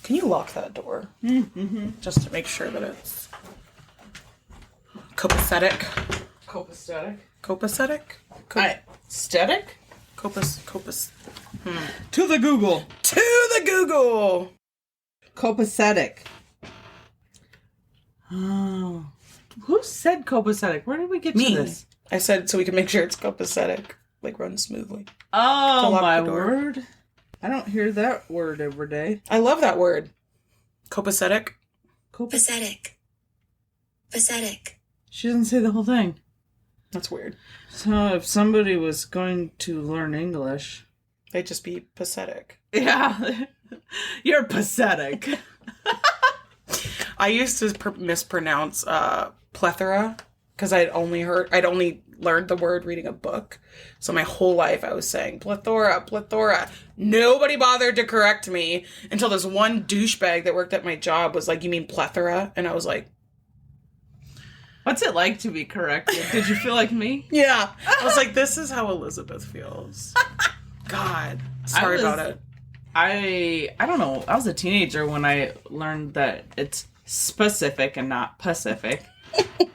Can you lock that door? Mm-hmm. Just to make sure that it's copacetic. Copacetic? Copacetic? Static? Copus. To the Google. To the Google! Copacetic. Oh. Who said copacetic? Where did we get to this? I said so we can make sure it's copacetic. Like, run smoothly. Oh, my word. I don't hear that word every day. I love that word. Copacetic. Pathetic. Pathetic. She doesn't say the whole thing. That's weird. So if somebody was going to learn English... They'd just be pathetic. Yeah. You're pathetic. I used to mispronounce plethora because I'd only learned the word reading a book. So my whole life I was saying plethora. Nobody bothered to correct me until this one douchebag that worked at my job was like, "You mean plethora?" And I was like, what's it like to be corrected? Did you feel like me? yeah. I was like, this is how Elizabeth feels. God. Sorry about it. I don't know. I was a teenager when I learned that it's specific and not Pacific.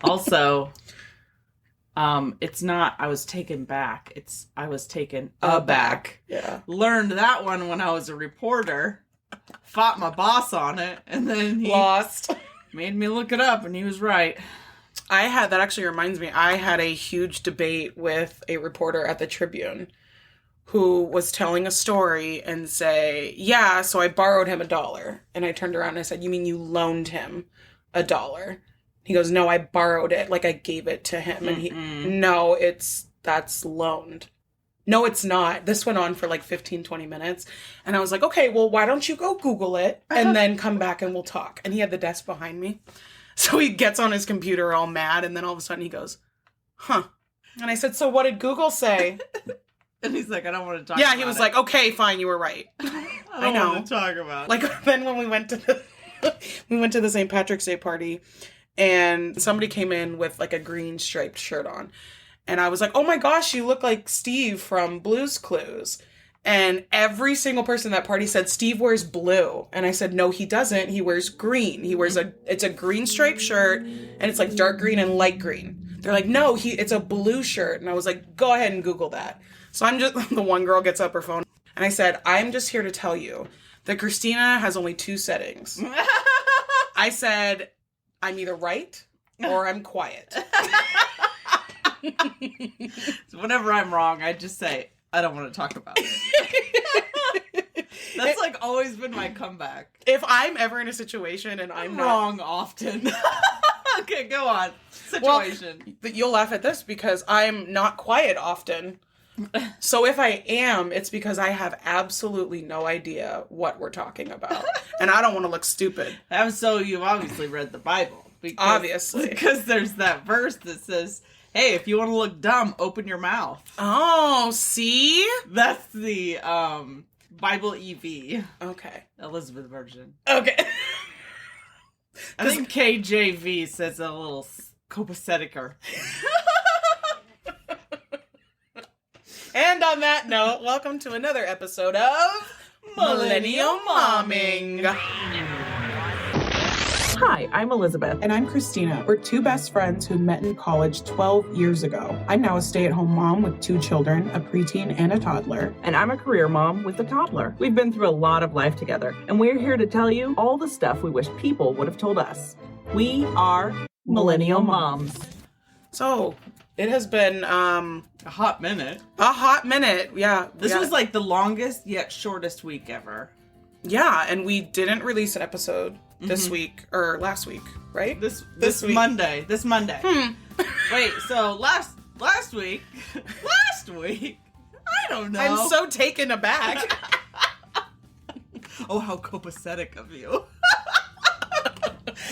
Also, it's not I was taken back. It's I was taken aback. Yeah. Learned that one when I was a reporter. Fought my boss on it, and then he Lost. made me look it up, and he was right. That actually reminds me, I had a huge debate with a reporter at the Tribune who was telling a story and say, yeah, so I borrowed him $1. And I turned around and I said, you mean you loaned him $1? He goes, no, I borrowed it. Like I gave it to him. And no, that's loaned. No, it's not. This went on for like 15, 20 minutes. And I was like, okay, well, why don't you go Google it and then come back and we'll talk. And he had the desk behind me. So he gets on his computer all mad. And then all of a sudden he goes, huh. And I said, so what did Google say? And he's like, I don't want to talk about it. Yeah, he was like, okay, fine, you were right. I don't want to talk about it. Like, then when we went to the St. Patrick's Day party, and somebody came in with, like, a green striped shirt on. And I was like, oh my gosh, you look like Steve from Blue's Clues. And every single person at that party said, Steve wears blue. And I said, no, he doesn't. He wears green. He wears it's a green striped shirt, and it's, like, dark green and light green. They're like, no, it's a blue shirt. And I was like, go ahead and Google that. So the one girl gets up her phone, and I said, I'm just here to tell you that Christina has only 2 settings. I said, I'm either right or I'm quiet. So whenever I'm wrong, I just say, I don't want to talk about it. That's like always been my comeback. If I'm ever in a situation and I'm not wrong often. Okay, go on. Situation. Well, you'll laugh at this because I'm not quiet often. So if I am, it's because I have absolutely no idea what we're talking about. And I don't want to look stupid. So you've obviously read the Bible. Obviously. Because there's that verse that says, hey, if you want to look dumb, open your mouth. Oh, see? That's the Bible EV. Okay. Elizabeth version. Okay. I think KJV says a little copaceticer. And on that note, welcome to another episode of Millennial Momming. Hi, I'm Elizabeth. And I'm Christina. We're 2 best friends who met in college 12 years ago. I'm now a stay-at-home mom with 2 children, a preteen and a toddler. And I'm a career mom with a toddler. We've been through a lot of life together, and we're here to tell you all the stuff we wish people would have told us. We are Millennial Moms. So, it has been, a hot minute. Yeah. This was like the longest yet shortest week ever. Yeah, and we didn't release an episode this week, or last week, right? This week. Monday. This Monday. Wait, so last week, I don't know. I'm so taken aback. Oh, how copacetic of you.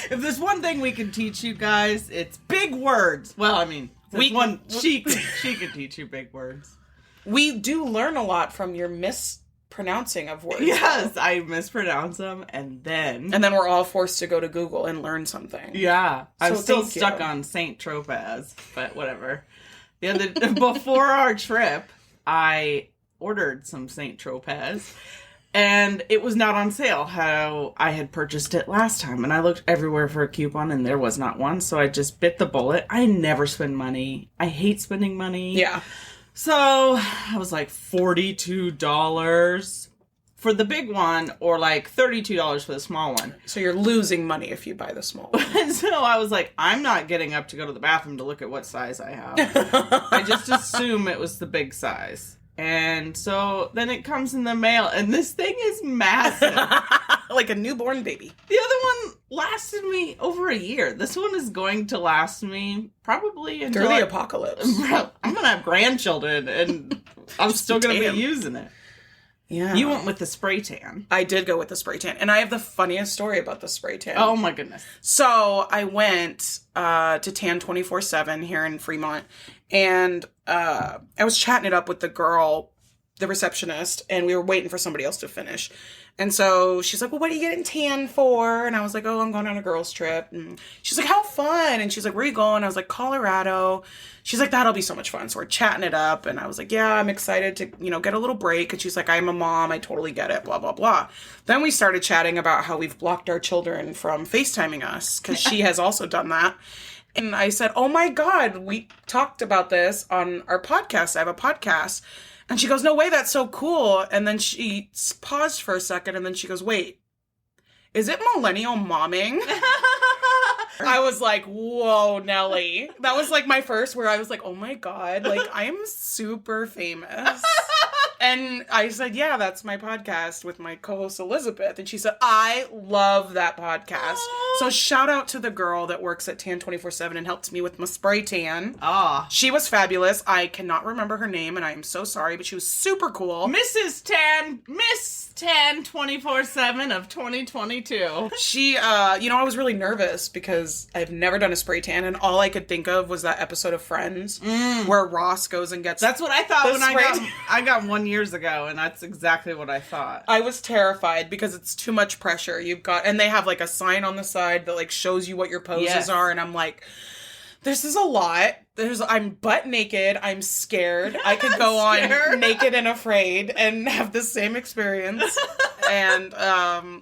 If there's one thing we can teach you guys, it's big words. Well, I mean, she can teach you big words. We do learn a lot from your mispronouncing of words. Yes, I mispronounce them, and then we're all forced to go to Google and learn something. Yeah, I'm still stuck on Saint Tropez, but whatever. Before our trip, I ordered some Saint Tropez, And it was not on sale how I had purchased it last time. And I looked everywhere for a coupon and there was not one. So I just bit the bullet. I never spend money. I hate spending money. Yeah. So I was like $42 for the big one or like $32 for the small one. So you're losing money if you buy the small one. And so I was like, I'm not getting up to go to the bathroom to look at what size I have. I just assume it was the big size. And so then it comes in the mail, and this thing is massive. Like a newborn baby. The other one lasted me over a year. This one is going to last me probably until Through the apocalypse. I'm going to have grandchildren, and I'm still going to Damn. be using it. Yeah. You went with the spray tan. I did go with the spray tan. And I have the funniest story about the spray tan. Oh, my goodness. So I went to Tan 24/7 here in Fremont, and I was chatting it up with the girl, the receptionist, and we were waiting for somebody else to finish. And so she's like, well, what are you getting tan for? And I was like, oh, I'm going on a girls trip. And she's like, how fun? And she's like, where are you going? I was like, Colorado. She's like, that'll be so much fun. So we're chatting it up. And I was like, yeah, I'm excited to, get a little break. And she's like, I'm a mom. I totally get it. Blah, blah, blah. Then we started chatting about how we've blocked our children from FaceTiming us because she has also done that. And I said, oh my God, we talked about this on our podcast. I have a podcast. And she goes, no way, that's so cool. And then she paused for a second, and then she goes, wait, is it millennial momming? I was like, whoa, Nelly. That was like my first where I was like, oh my God, like I am super famous. And I said, yeah, that's my podcast with my co-host Elizabeth. And she said, I love that podcast. So shout out to the girl that works at Tan 24/7 and helped me with my spray tan. Ah. She was fabulous. I cannot remember her name, and I am so sorry, but she was super cool. Miss Tan 24/7 of 2022. She, I was really nervous because I've never done a spray tan, and all I could think of was that episode of Friends where Ross goes and gets. That's what I thought the when spray I got one years ago, and that's exactly what I thought. I was terrified because it's too much pressure. And they have like a sign on the side that like shows you what your poses are, and I'm like, this is a lot. I'm butt naked. I'm scared. I could go on naked and afraid and have the same experience. And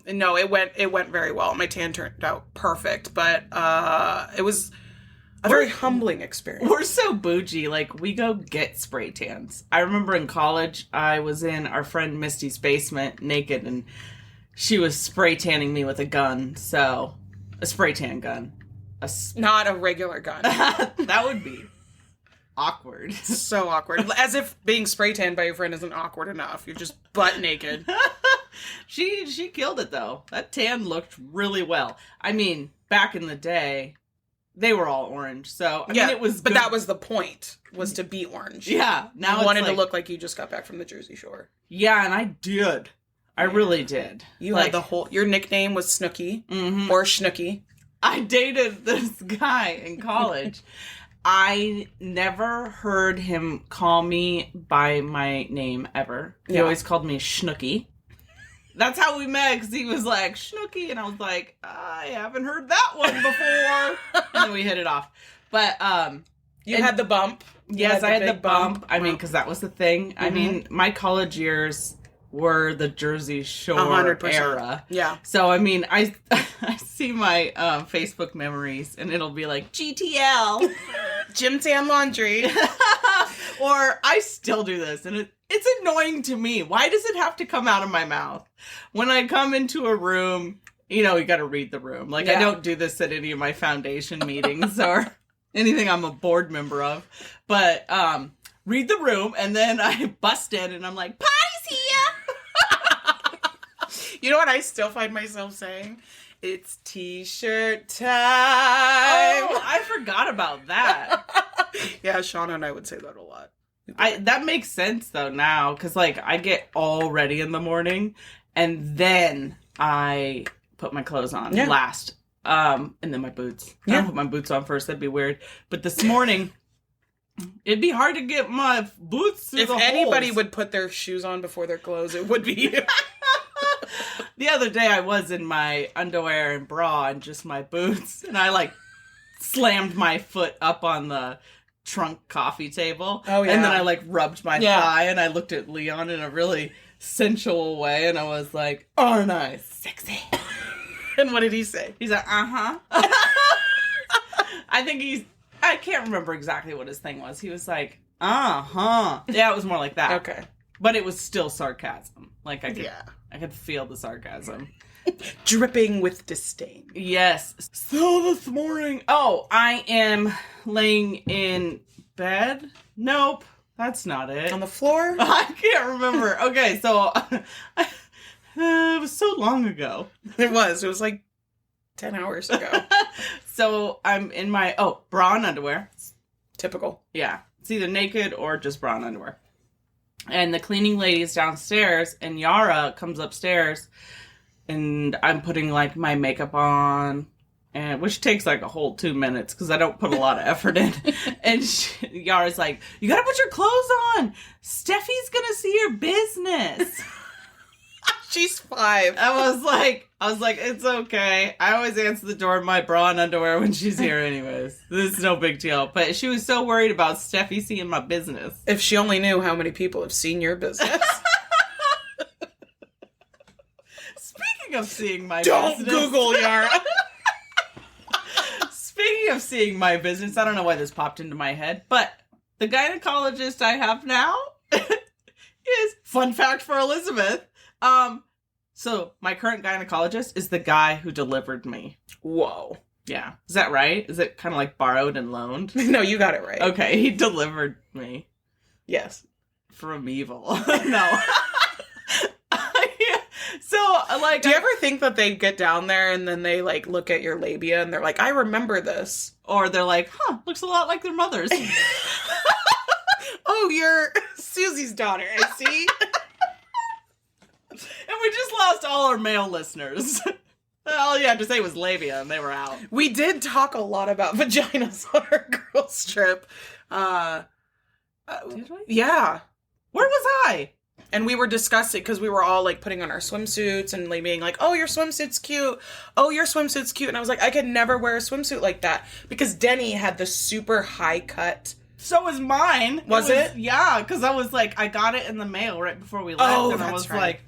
no, it went very well. My tan turned out perfect, but it was a very humbling experience. We're so bougie. Like, we go get spray tans. I remember in college, I was in our friend Misty's basement naked, and she was spray tanning me with a gun. So, a spray tan gun. Not a regular gun. That would be awkward. So awkward. As if being spray tanned by your friend isn't awkward enough. You're just butt naked. She killed it, though. That tan looked really well. I mean, back in the day, they were all orange. So, I mean, it was But good. that was the point, was to be orange. Yeah. Now you it's wanted like, to look like you just got back from the Jersey Shore. Yeah, and I did. I really did. You had your nickname was Snooki. Mhm. Or Schnooky. I dated this guy in college. I never heard him call me by my name ever. He always called me Schnooky. That's how we met, because he was like, Schnooky, and I was like, I haven't heard that one before. And then we hit it off. But, You had the bump. yes, I had the big bump. I mean, because that was the thing. I mean, my college years were the Jersey Shore 100%. era. Yeah. So, I mean, I see my Facebook memories, and it'll be like, GTL. Gym tan laundry. Or, I still do this, and it's annoying to me. Why does it have to come out of my mouth? When I come into a room, you got to read the room. Like, I don't do this at any of my foundation meetings or anything I'm a board member of. But, read the room, and then I bust in, and I'm like, party's here! You know what I still find myself saying? It's t-shirt time. Oh, I forgot about that. Yeah, Shauna and I would say that a lot. That makes sense, though, now. Because, I get all ready in the morning, and then I put my clothes on last. And then my boots. I don't put my boots on first. That'd be weird. But this morning, it'd be hard to get my boots through If the anybody holes. would put their shoes on before their clothes, it would be you. The other day, I was in my underwear and bra and just my boots, and I, slammed my foot up on the trunk coffee table. Oh, yeah. And then I, rubbed my thigh, and I looked at Leon in a really sensual way, and I was like, aren't I sexy? And what did he say? He's like, uh-huh. I can't remember exactly what his thing was. He was like, uh-huh. Yeah, it was more like that. Okay. But it was still sarcasm. Like, I could feel the sarcasm. Dripping with disdain. Yes. So this morning, I am laying in bed. Nope, that's not it. On the floor? I can't remember. Okay, so it was so long ago. It was like 10 hours ago. So I'm in my bra and underwear. Typical. Yeah, it's either naked or just bra and underwear. And the cleaning lady is downstairs, and Yara comes upstairs, and I'm putting like my makeup on, and which takes like a whole 2 minutes because I don't put a lot of effort in. And Yara's like, "You gotta put your clothes on. Steffi's gonna see your business." She's 5. I was like, it's okay. I always answer the door in my bra and underwear when she's here anyways. This is no big deal. But she was so worried about Steffi seeing my business. If she only knew how many people have seen your business. Speaking of seeing my Don't business. Google Yara. Speaking of seeing my business, I don't know why this popped into my head, but the gynecologist I have now is, fun fact for Elizabeth, so my current gynecologist is the guy who delivered me. Whoa. Yeah. Is that right? Is it kind of like borrowed and loaned? No, you got it right. Okay, he delivered me. Yes. From evil. No. So, like... Do you ever think that they get down there and then they, like, look at your labia and they're like, I remember this? Or they're like, looks a lot like their mother's. Oh, you're Susie's daughter, I see. And we just lost all our male listeners. All you had to say was labia, and they were out. We did talk a lot about vaginas on our girls' trip. Did we? Yeah. Where was I? And we were discussing, because we were all, like, putting on our swimsuits and, like, being like, oh, your swimsuit's cute. Oh, your swimsuit's cute. And I was like, I could never wear a swimsuit like that. Because Denny had the super high cut. So was mine. Was it? Yeah, because I was like, I got it in the mail right before we left. Oh, and I that's was right. like,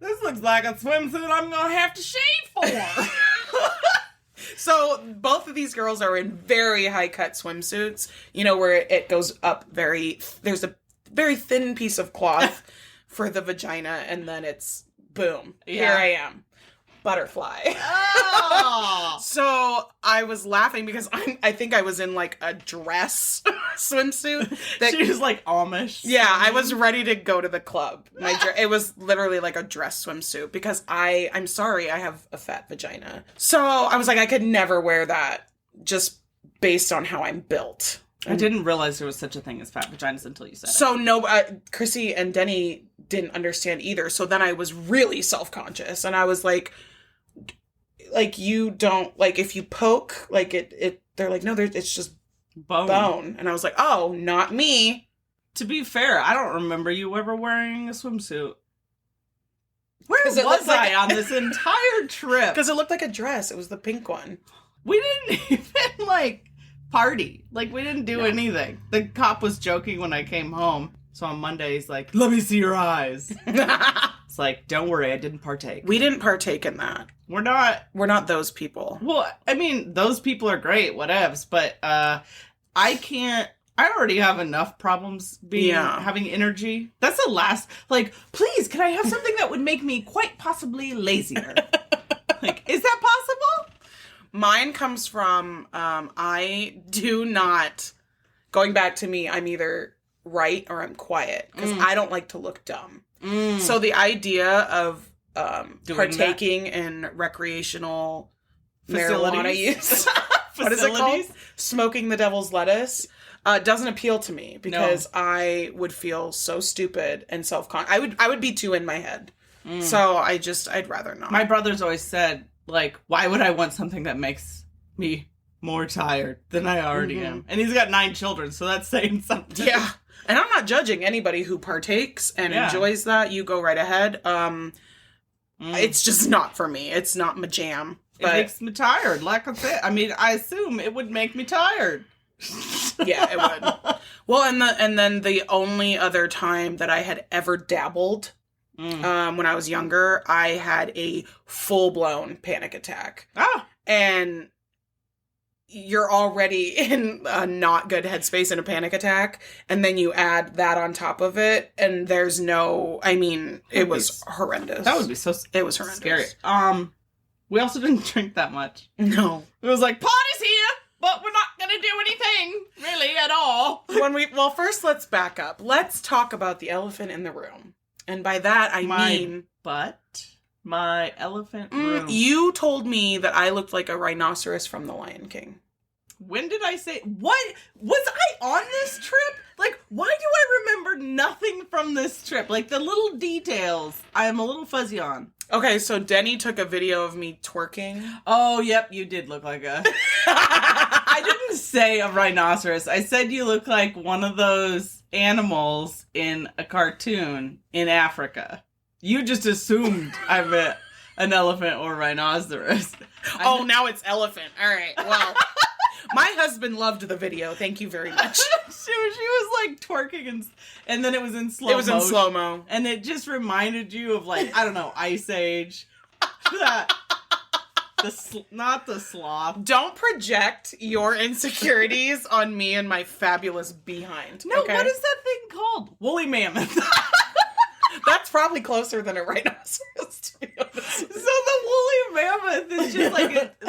this looks like a swimsuit I'm going to have to shave for. So both of these girls are in very high cut swimsuits, you know, where it goes up there's a very thin piece of cloth for the vagina, and then it's boom. Yeah. Here I am. Butterfly. Oh. So I was laughing because I think I was in like a dress swimsuit. She was like Amish. Yeah, I was ready to go to the club. It was literally like a dress swimsuit because I'm sorry, I have a fat vagina. So I was like, I could never wear that just based on how I'm built. I didn't realize there was such a thing as fat vaginas until you said it. So no, Chrissy and Denny didn't understand either. So then I was really self-conscious, and I was like you don't, like, if you poke, like they're like, no, it's just bone. And I was like, oh, not me. To be fair, I don't remember you ever wearing a swimsuit. Where 'Cause it was looked like- I on this entire trip? Because it looked like a dress. It was the pink one. We didn't even, like, party. Like, we didn't do anything. The cop was joking when I came home. So on Monday, he's like, let me see your eyes. It's like, don't worry, I didn't partake. We didn't partake in that. We're not those people. Well, I mean, those people are great, whatevs, but I already have enough problems having energy. That's the last, like, please, can I have something that would make me quite possibly lazier? Like, is that possible? Mine comes from, I do not, going back to me, I'm either right or I'm quiet, because I don't like to look dumb. So the idea of partaking in recreational marijuana use, what is it called? Smoking the devil's lettuce, doesn't appeal to me, because I would feel so stupid and self-conscious. I would be too in my head. So I'd rather not. My brother's always said, like, why would I want something that makes me more tired than I already am? And he's got 9 children, so that's saying something. Yeah. And I'm not judging anybody who partakes and enjoys that. You go right ahead. It's just not for me. It's not my jam. But it makes me tired, like I said. I mean, I assume it would make me tired. Yeah, it would. Well, and then the only other time that I had ever dabbled When I was younger, I had a full-blown panic attack. Ah. And you're already in a not good headspace in a panic attack, and then you add that on top of it, and there's no, I mean, it was horrendous. That would be so It was horrendous. Scary. We also didn't drink that much. No. It was like, party's here, but we're not gonna do anything, really, at all. Well, first let's back up. Let's talk about the elephant in the room. And by that, I mean... My elephant room. You told me that I looked like a rhinoceros from The Lion King. When did I say... What? Was I on this trip? Like, why do I remember nothing from this trip? Like, the little details I am a little fuzzy on. Okay, so Denny took a video of me twerking. Oh, yep, you did look like a... I didn't say a rhinoceros. I said you look like one of those animals in a cartoon in Africa. You just assumed I meant an elephant or rhinoceros. Now it's elephant. All right, well... My husband loved the video. Thank you very much. she was like twerking and then it was in slow-mo. It was in slow-mo. And it just reminded you of like, I don't know, Ice Age. Not the sloth. Don't project your insecurities on me and my fabulous behind. No, okay? What is that thing called? Woolly mammoth. That's probably closer than a rhinoceros, to be honest. So the woolly mammoth is just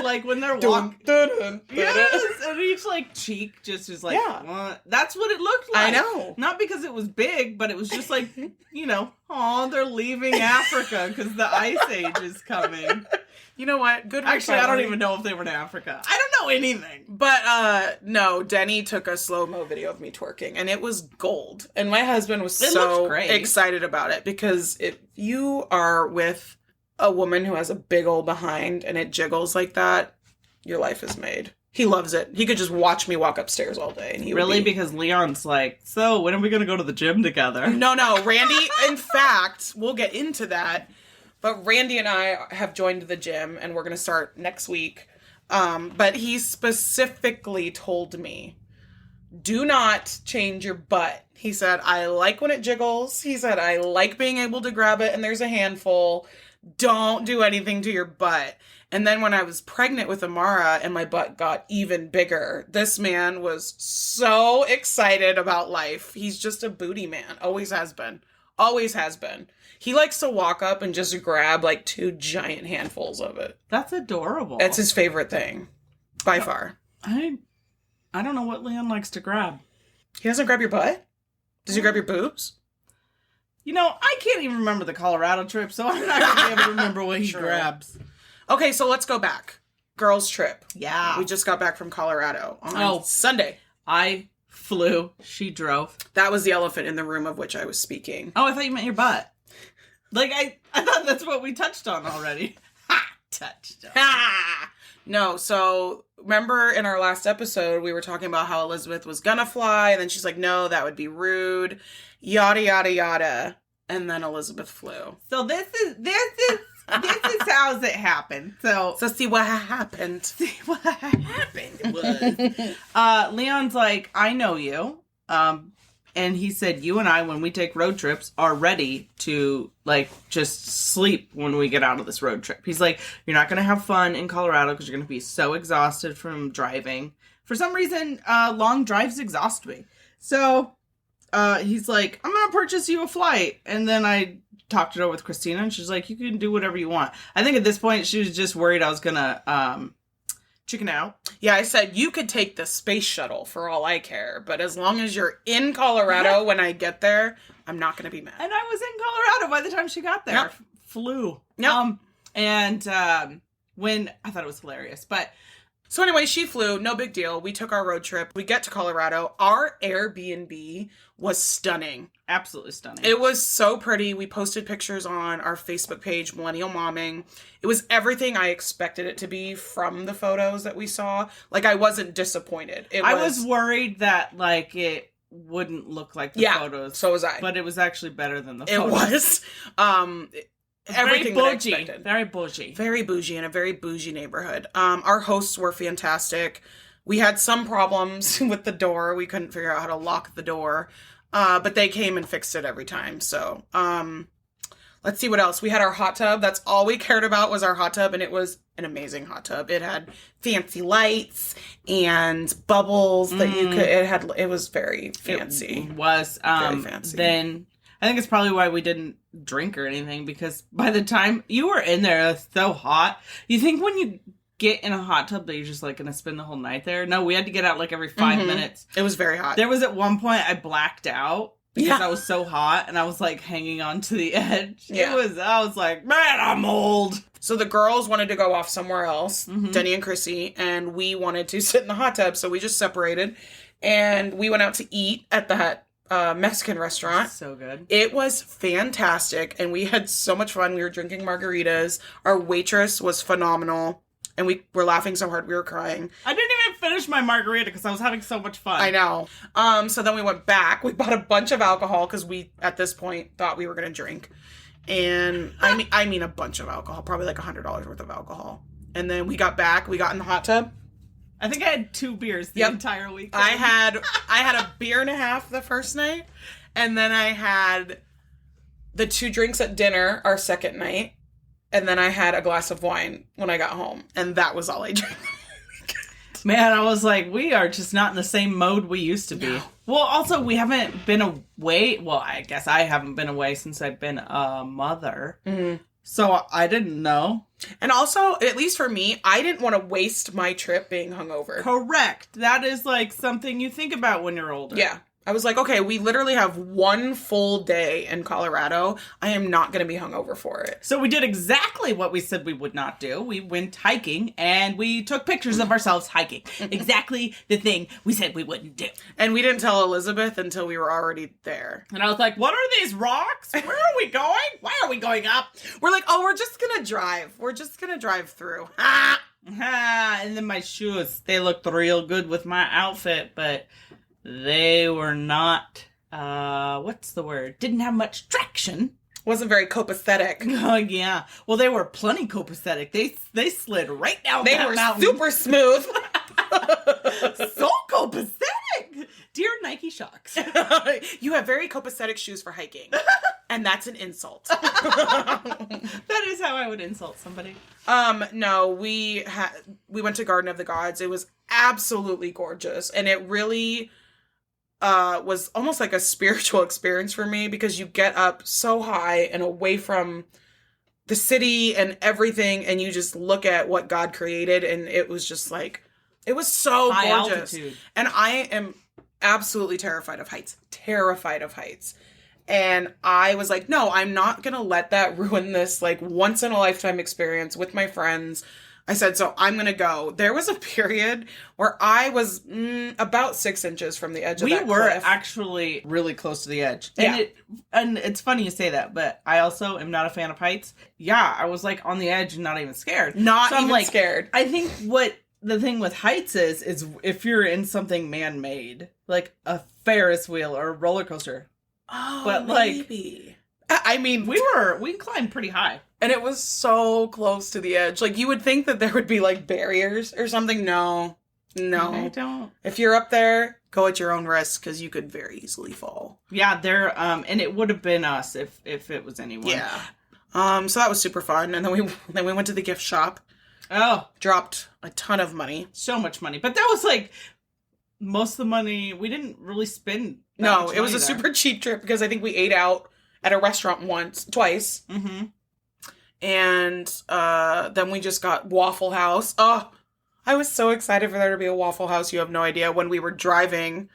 like when they're walking. Yes, and each like cheek just is like, yeah. What? That's what it looked like. I know. Not because it was big, but it was just like, they're leaving Africa because the Ice Age is coming. You know what? Good. Actually, I don't even know if they were in Africa. I don't know anything. But no, Denny took a slow-mo video of me twerking, and it was gold. And my husband was so excited about it because if you are with a woman who has a big old behind and it jiggles like that, your life is made. He loves it. He could just watch me walk upstairs all day. And he really? Because Leon's like, so when are we going to go to the gym together? No. Randy, in fact, we'll get into that. But Randy and I have joined the gym, and we're going to start next week. But he specifically told me, do not change your butt. He said, I like when it jiggles. He said, I like being able to grab it, and there's a handful. Don't do anything to your butt. And then when I was pregnant with Amara and my butt got even bigger, this man was so excited about life. He's just a booty man. Always has been. Always has been. He likes to walk up and just grab like 2 giant handfuls of it. That's adorable. That's his favorite thing. By far. I don't know what Leon likes to grab. He doesn't grab your butt? Does he grab your boobs? I can't even remember the Colorado trip, so I'm not going to be able to remember what he grabs. Okay, so let's go back. Girls trip. Yeah. We just got back from Colorado on Sunday. I flew. She drove. That was the elephant in the room of which I was speaking. Oh, I thought you meant your butt. Like, I thought that's what we touched on already. Ha! Touched on. Ha! No, so remember in our last episode, we were talking about how Elizabeth was gonna fly, and then she's like, no, that would be rude. Yada, yada, yada. And then Elizabeth flew. So this is how it happened. So see what happened. See what happened was Leon's like, I know you. And he said, you and I, when we take road trips, are ready to, like, just sleep when we get out of this road trip. He's like, you're not going to have fun in Colorado because you're going to be so exhausted from driving. For some reason, long drives exhaust me. So he's like, I'm going to purchase you a flight. And then I talked it over with Christina, and she's like, you can do whatever you want. I think at this point, she was just worried I was going to chicken out. Yeah, I said, you could take the space shuttle for all I care, but as long as you're in Colorado when I get there, I'm not going to be mad. And I was in Colorado by the time she got there. Yep. Flew. Yep. When I thought it was hilarious, but so anyway, she flew. No big deal. We took our road trip. We get to Colorado. Our Airbnb was stunning. Absolutely stunning. It was so pretty. We posted pictures on our Facebook page, Millennial Momming. It was everything I expected it to be from the photos that we saw. Like, I wasn't disappointed. I was worried that, like, it wouldn't look like the photos. So was I. But it was actually better than the It photos. was. Everything that I bougie. expected. Very bougie. Very bougie in a very bougie neighborhood. Our hosts were fantastic. We had some problems with the door. We couldn't figure out how to lock the door. But they came and fixed it every time. So, Let's see what else. We had our hot tub. That's all we cared about was our hot tub, and it was an amazing hot tub. It had fancy lights and bubbles that you could. It was very fancy. It was very fancy. Then I think it's probably why we didn't drink or anything, because by the time you were in there, it was so hot. You think when you get in a hot tub that you're just like gonna spend the whole night there? No, we had to get out like every 5 minutes. It was very hot. There was at one point I blacked out. Because I was so hot and I was like hanging on to the edge. Yeah. I was like, man, I'm old. So the girls wanted to go off somewhere else, Denny and Chrissy, and we wanted to sit in the hot tub. So we just separated and we went out to eat at the Mexican restaurant. So good. It was fantastic. And we had so much fun. We were drinking margaritas. Our waitress was phenomenal. And we were laughing so hard we were crying. I didn't even finish my margarita because I was having so much fun. I know. So then we went back. We bought a bunch of alcohol because we, at this point, thought we were going to drink. And I mean a bunch of alcohol. Probably like $100 worth of alcohol. And then we got back. We got in the hot tub. I think I had 2 beers the entire week. I had a beer and a half the first night. And then I had the 2 drinks at dinner our second night. And then I had a glass of wine when I got home. And that was all I drank. Man, I was like, we are just not in the same mode we used to be. No. Well, also, we haven't been away. Well, I guess I haven't been away since I've been a mother. Mm-hmm. So I didn't know. And also, at least for me, I didn't want to waste my trip being hungover. Correct. That is like something you think about when you're older. Yeah. I was like, okay, we literally have 1 full day in Colorado. I am not going to be hungover for it. So we did exactly what we said we would not do. We went hiking and we took pictures of ourselves hiking. Exactly the thing we said we wouldn't do. And we didn't tell Elizabeth until we were already there. And I was like, what are these rocks? Where are we going? Why are we going up? We're like, oh, we're just going to drive. We're just going to drive through. Ah! And then my shoes, they looked real good with my outfit, but they were not, what's the word? Didn't have much traction. Wasn't very copacetic. Oh, yeah. Well, they were plenty copacetic. They slid right down that mountain. They were super smooth. So copacetic. Dear Nike Shocks. You have very copacetic shoes for hiking. And that's an insult. That is how I would insult somebody. No, we went to Garden of the Gods. It was absolutely gorgeous. And it really was almost like a spiritual experience for me because you get up so high and away from the city and everything and you just look at what God created and it was just like, it was so high gorgeous. Altitude. And I am absolutely terrified of heights. And I was like, no, I'm not going to let that ruin this like once in a lifetime experience with my friends. I said, so I'm going to go. There was a period where I was about 6 inches from the edge of that cliff. We were actually really close to the edge. Yeah. And it's funny you say that, but I also am not a fan of heights. Yeah, I was like on the edge and not even scared. Not even scared. I think what the thing with heights is if you're in something man-made, like a Ferris wheel or a roller coaster. Oh, but maybe. I mean, we climbed pretty high. And it was so close to the edge. Like, you would think that there would be, like, barriers or something. No. I don't. If you're up there, go at your own risk, because you could very easily fall. Yeah, and it would have been us if it was anyone. Yeah. So that was super fun. And then we went to the gift shop. Oh. Dropped a ton of money. So much money. But that was, like, most of the money, we didn't really spend that No, much it was a there. super cheap trip, because I think we ate out at a restaurant twice. Mm-hmm. And then we just got Waffle House. Oh, I was so excited for there to be a Waffle House. You have no idea. When we were driving,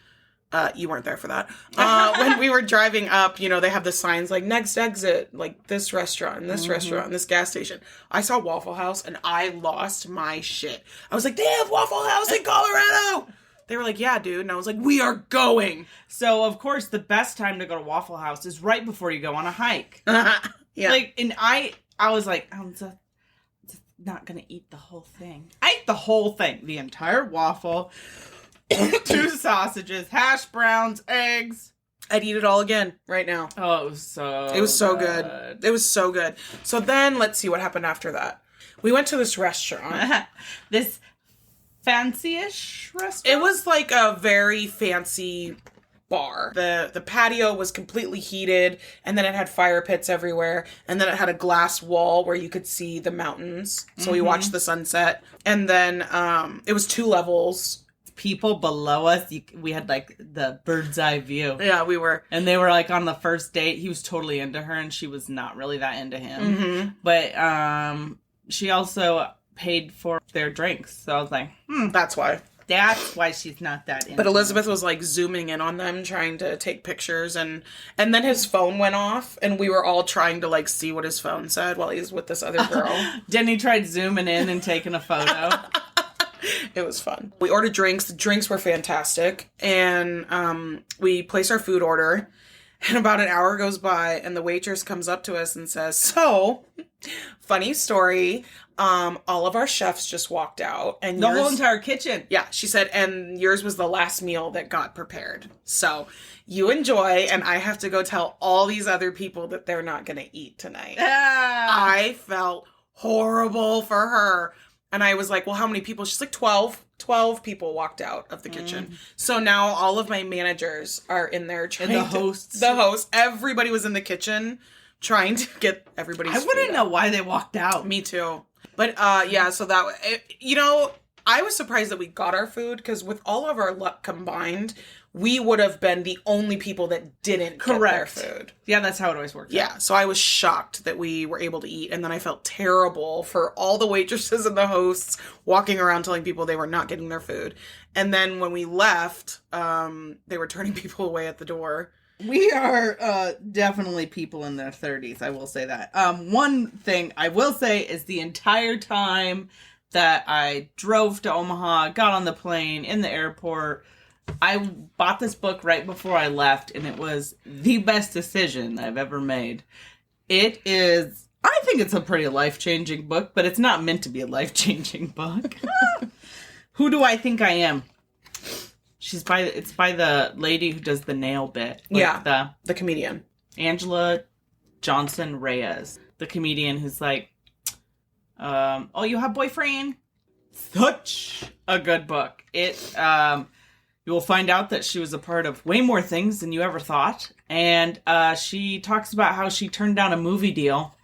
you weren't there for that. When we were driving up, they have the signs like next exit, like this restaurant, and this restaurant, and this gas station. I saw Waffle House and I lost my shit. I was like, they have Waffle House in Colorado. They were like, yeah, dude. And I was like, we are going. So, of course, the best time to go to Waffle House is right before you go on a hike. Yeah. Like, and I was like, I'm just not going to eat the whole thing. I ate the whole thing. The entire waffle, 2 sausages, hash browns, eggs. I'd eat it all again right now. Oh, it was so good. It was so good. So then, let's see what happened after that. We went to this restaurant. This fancy-ish restaurant? It was like a very fancy bar. The patio was completely heated, and then it had fire pits everywhere, and then it had a glass wall where you could see the mountains. So we watched the sunset. And then it was 2 levels. People below us, we had like the bird's eye view. Yeah, we were. And they were like on the first date. He was totally into her and she was not really that into him. Mm-hmm. But she also paid for their drinks. So I was like, That's why. That's why she's not that into But Elizabeth was like zooming in on them, trying to take pictures, and then his phone went off, and we were all trying to like see what his phone said while he was with this other girl. Jenny tried zooming in and taking a photo. It was fun. We ordered drinks. The drinks were fantastic, and we placed our food order. And about an hour goes by, and the waitress comes up to us and says, "So, funny story. All of our chefs just walked out, and The whole entire kitchen." Yeah, she said, "And yours was the last meal that got prepared. So you enjoy, and I have to go tell all these other people that they're not going to eat tonight." I felt horrible for her. And I was like, "Well, how many people?" She's like, 12. 12 people walked out of the kitchen. So now all of my managers are in there trying and the hosts. The host. Everybody was in the kitchen trying to get everybody's I wouldn't food know why they walked out. Me too. But yeah, so that, I was surprised that we got our food, because with all of our luck combined, we would have been the only people that didn't get their food. Yeah, that's how it always works. Yeah, so I was shocked that we were able to eat, and then I felt terrible for all the waitresses and the hosts walking around telling people they were not getting their food. And then when we left, they were turning people away at the door. We are definitely people in their 30s, I will say that. One thing I will say is the entire time that I drove to Omaha, got on the plane, in the airport, I bought this book right before I left, and it was the best decision I've ever made. I think it's a pretty life-changing book, but it's not meant to be a life-changing book. Who do I think I am? It's by the lady who does the nail bit. The comedian. Angela Johnson Reyes. The comedian who's like, oh, you have boyfriend? Such a good book. You will find out that she was a part of way more things than you ever thought. And she talks about how she turned down a movie deal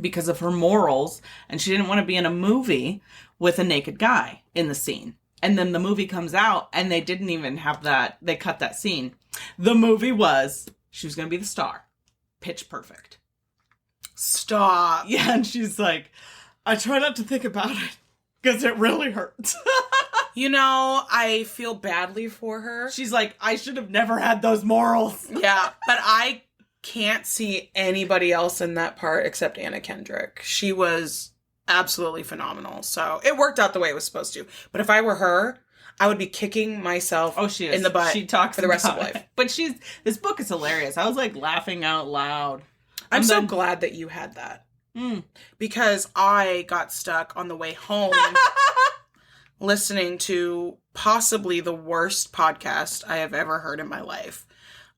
because of her morals, and she didn't want to be in a movie with a naked guy in the scene. And then the movie comes out, and they didn't even have that. They cut that scene. The movie was, she was going to be the star. Pitch Perfect. Stop. Yeah, and she's like, I try not to think about it, because it really hurts. I feel badly for her. She's like, I should have never had those morals. Yeah, but I can't see anybody else in that part except Anna Kendrick. She was absolutely phenomenal. So it worked out the way it was supposed to. But if I were her, I would be kicking myself in the butt. She talks for the rest of life. But this book is hilarious. I was like laughing out loud. I'm so glad that you had that. Because I got stuck on the way home listening to possibly the worst podcast I have ever heard in my life.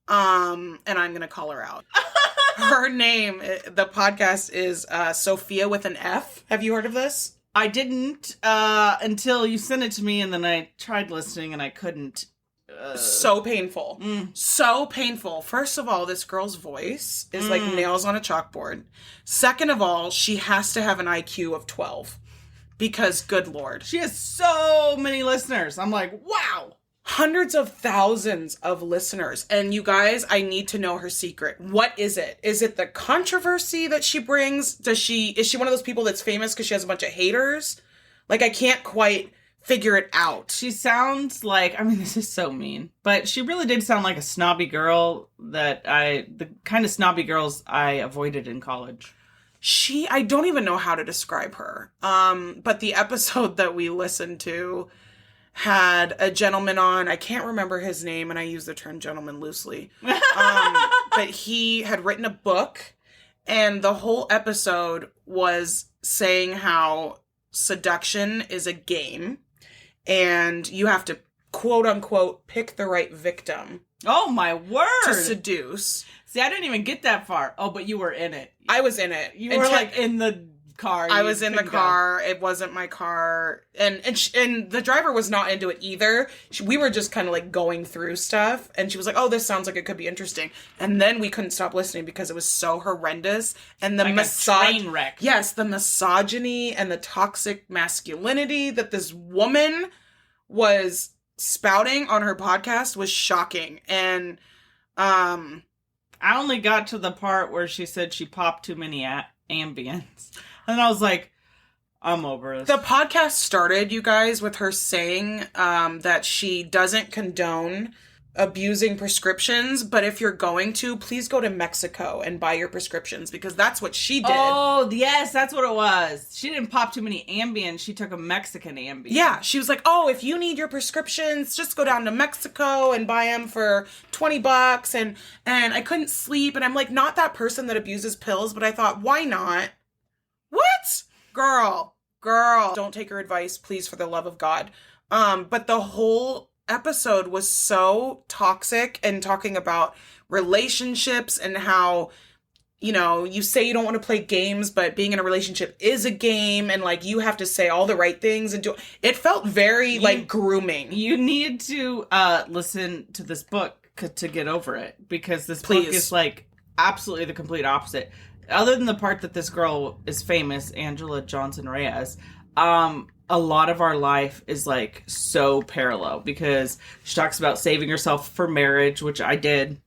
And I'm going to call her out. Her name, the podcast is Sophia with an F. Have you heard of this? I didn't until you sent it to me, and then I tried listening and I couldn't. So painful. So painful. First of all, this girl's voice is like nails on a chalkboard. Second of all, she has to have an IQ of 12. Because, good Lord. She has so many listeners. I'm like, wow. Hundreds of thousands of listeners. And you guys, I need to know her secret. What is it? Is it the controversy that she brings? Is she one of those people that's famous because she has a bunch of haters? Like, I can't quite figure it out. She sounds like, this is so mean, but she really did sound like a snobby girl the kind of snobby girls I avoided in college. I don't even know how to describe her. But the episode that we listened to had a gentleman on. I can't remember his name, and I use the term gentleman loosely. But he had written a book, and the whole episode was saying how seduction is a game, and you have to, quote unquote, pick the right victim. Oh, my word. To seduce. See, I didn't even get that far. Oh, but you were in it. I was in it. You were like in the car. I you was in the couldn't go. car. It wasn't my car. And the driver was not into it either. We were just kind of like going through stuff. And she was like, oh, this sounds like it could be interesting. And then we couldn't stop listening because it was so horrendous. And the Like a train wreck. Yes, the misogyny and the toxic masculinity that this woman was spouting on her podcast was shocking. And I only got to the part where she said she popped too many Ambience. And I was like, I'm over this. the podcast started, you guys, with her saying that she doesn't condone abusing prescriptions, but if you're going to, please go to Mexico and buy your prescriptions, because that's what she did. Oh, yes, that's what it was. She didn't pop too many Ambien. She took a Mexican Ambien. Yeah, she was like, oh, if you need your prescriptions, just go down to Mexico and buy them for $20. And I couldn't sleep. And I'm like, not that person that abuses pills, but I thought, why not? What? Girl. Don't take her advice, please, for the love of God. But the whole episode was so toxic and talking about relationships and how, you know, you say you don't want to play games, but being in a relationship is a game, and like you have to say all the right things and do it. Felt very like grooming. You need to listen to this book to get over it, because this book Please. is like absolutely the complete opposite. Other than the part that this girl is famous, Angela Johnson Reyes, a lot of our life is like so parallel, because she talks about saving herself for marriage, which I did,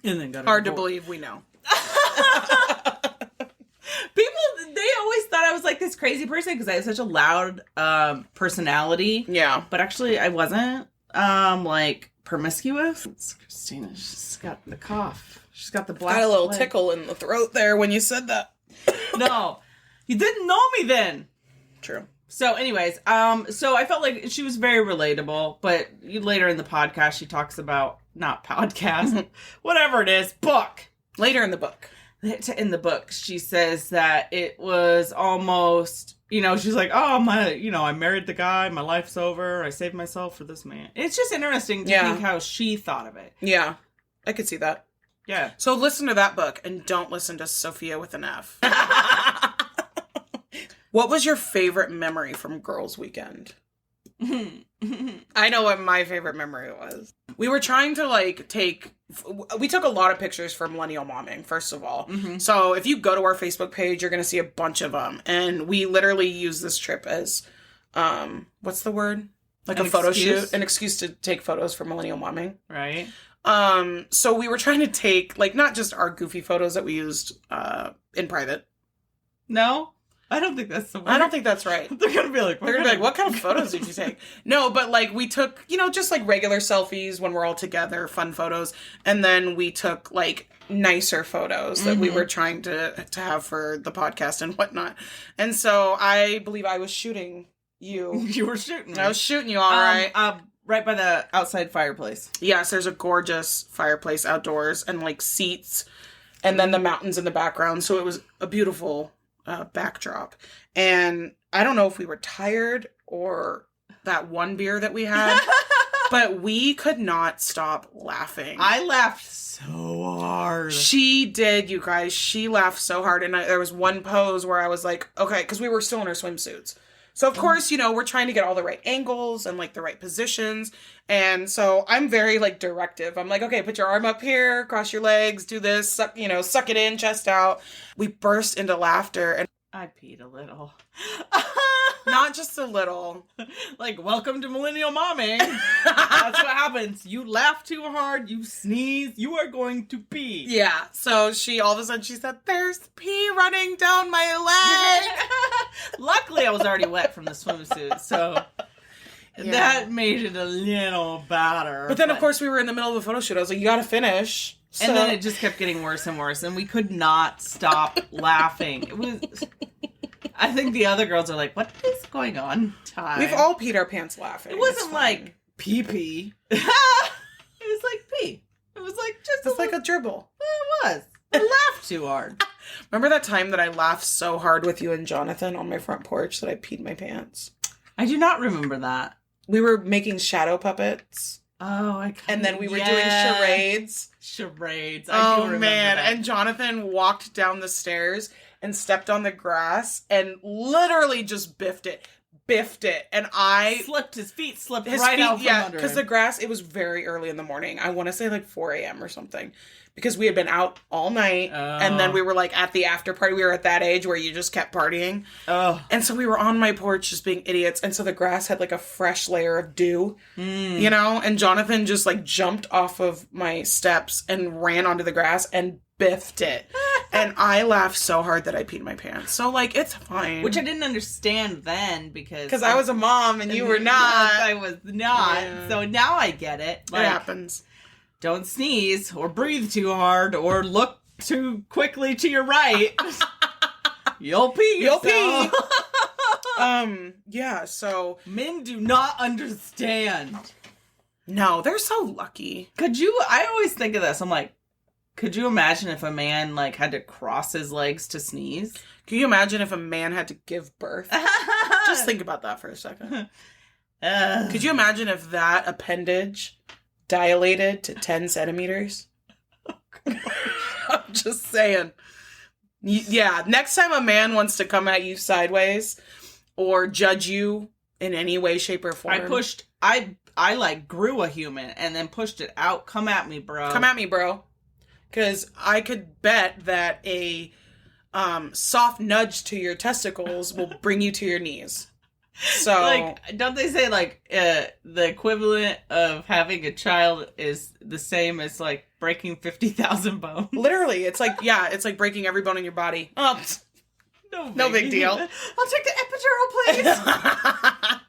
and then got Hard to believe we know. People, they always thought I was like this crazy person because I have such a loud personality. Yeah. But actually I wasn't like promiscuous. It's Christina, she's got the cough. She's got the black Got a little plague. tickle in the throat there when you said that. No. You didn't know me then. True. So anyways, so I felt like she was very relatable, but later in the podcast she talks about, not podcast, whatever it is, book. Later in the book. In the book, she says that it was almost, she's like, oh, I married the guy, my life's over, I saved myself for this man. It's just interesting to think how she thought of it. Yeah, I could see that. Yeah. So listen to that book and don't listen to Sophia with an F. What was your favorite memory from Girls' Weekend? I know what my favorite memory was. We were trying to we took a lot of pictures for Millennial Momming, first of all. Mm-hmm. So if you go to our Facebook page, you're going to see a bunch of them. And we literally use this trip as, what's the word? Like an a photo excuse? shoot, an excuse to take photos for Millennial Momming. Right. So we were trying to take, not just our goofy photos that we used, in private. No? I don't think that's the word. I don't think that's right. They're going to be like, What kind of photos did you take? No, but we took, just regular selfies when we're all together, fun photos. And then we took nicer photos that we were trying to have for the podcast and whatnot. And so I believe I was shooting you. You were shooting me. I was shooting you, all right. Right by the outside fireplace. Yes, there's a gorgeous fireplace outdoors and seats and then the mountains in the background. So it was a beautiful backdrop. And I don't know if we were tired or that one beer that we had, but we could not stop laughing. I laughed so hard. She did, you guys. She laughed so hard. And there was one pose where I was like, okay, because we were still in our swimsuits. So, of course, we're trying to get all the right angles and, the right positions. And so I'm very, directive. I'm like, okay, put your arm up here, cross your legs, do this, suck it in, chest out. We burst into laughter. And I peed a little. not just a little. Welcome to Millennial Momming. That's what happens. You laugh too hard, you sneeze, you are going to pee. Yeah. So all of a sudden she said, there's pee running down my leg. Luckily, I was already wet from the swimsuit, so that made it a little better. But then, of course, we were in the middle of a photo shoot. I was like, you got to finish. So. And then it just kept getting worse and worse, and we could not stop laughing. It was... I think the other girls are like, what is going on? We've all peed our pants laughing. It wasn't like pee-pee. It was like pee. It was just like a dribble. It was. I laughed too hard. Remember that time that I laughed so hard with you and Jonathan on my front porch that I peed my pants? I do not remember that. We were making shadow puppets. Oh, and then we were doing charades. Charades. I do remember man. that. And Jonathan walked down the stairs and stepped on the grass and literally just biffed it. And his feet slipped right out from under because him. the grass, it was very early in the morning. I want to say like 4 a.m. or something, because we had been out all night, and then we were like at the after party. We were at that age where you just kept partying. And so we were on my porch just being idiots, and so the grass had like a fresh layer of dew, you know, and Jonathan just like jumped off of my steps and ran onto the grass and biffed it. And I laughed so hard that I peed my pants. So, like, it's fine. Which I didn't understand then because I was a mom and you were not. I was not. Yeah. So now I get it. Like, it happens. Don't sneeze or breathe too hard or look too quickly to your right. You'll pee. You'll pee. Yeah, so. Men do not understand. No, they're so lucky. I always think of this. I'm like, could you imagine if a man, like, had to cross his legs to sneeze? Can you imagine if a man had to give birth? Just think about that for a second. Could you imagine if that appendage dilated to 10 centimeters? I'm just saying. Yeah, next time a man wants to come at you sideways or judge you in any way, shape, or form. I like grew a human and then pushed it out. Come at me, bro. Come at me, bro. Because I could bet that a soft nudge to your testicles will bring you to your knees. So, like, don't they say, like, the equivalent of having a child is the same as, like, breaking 50,000 bones? Literally. It's like, yeah, it's like breaking every bone in your body. Oh, no big deal. I'll take the epidural,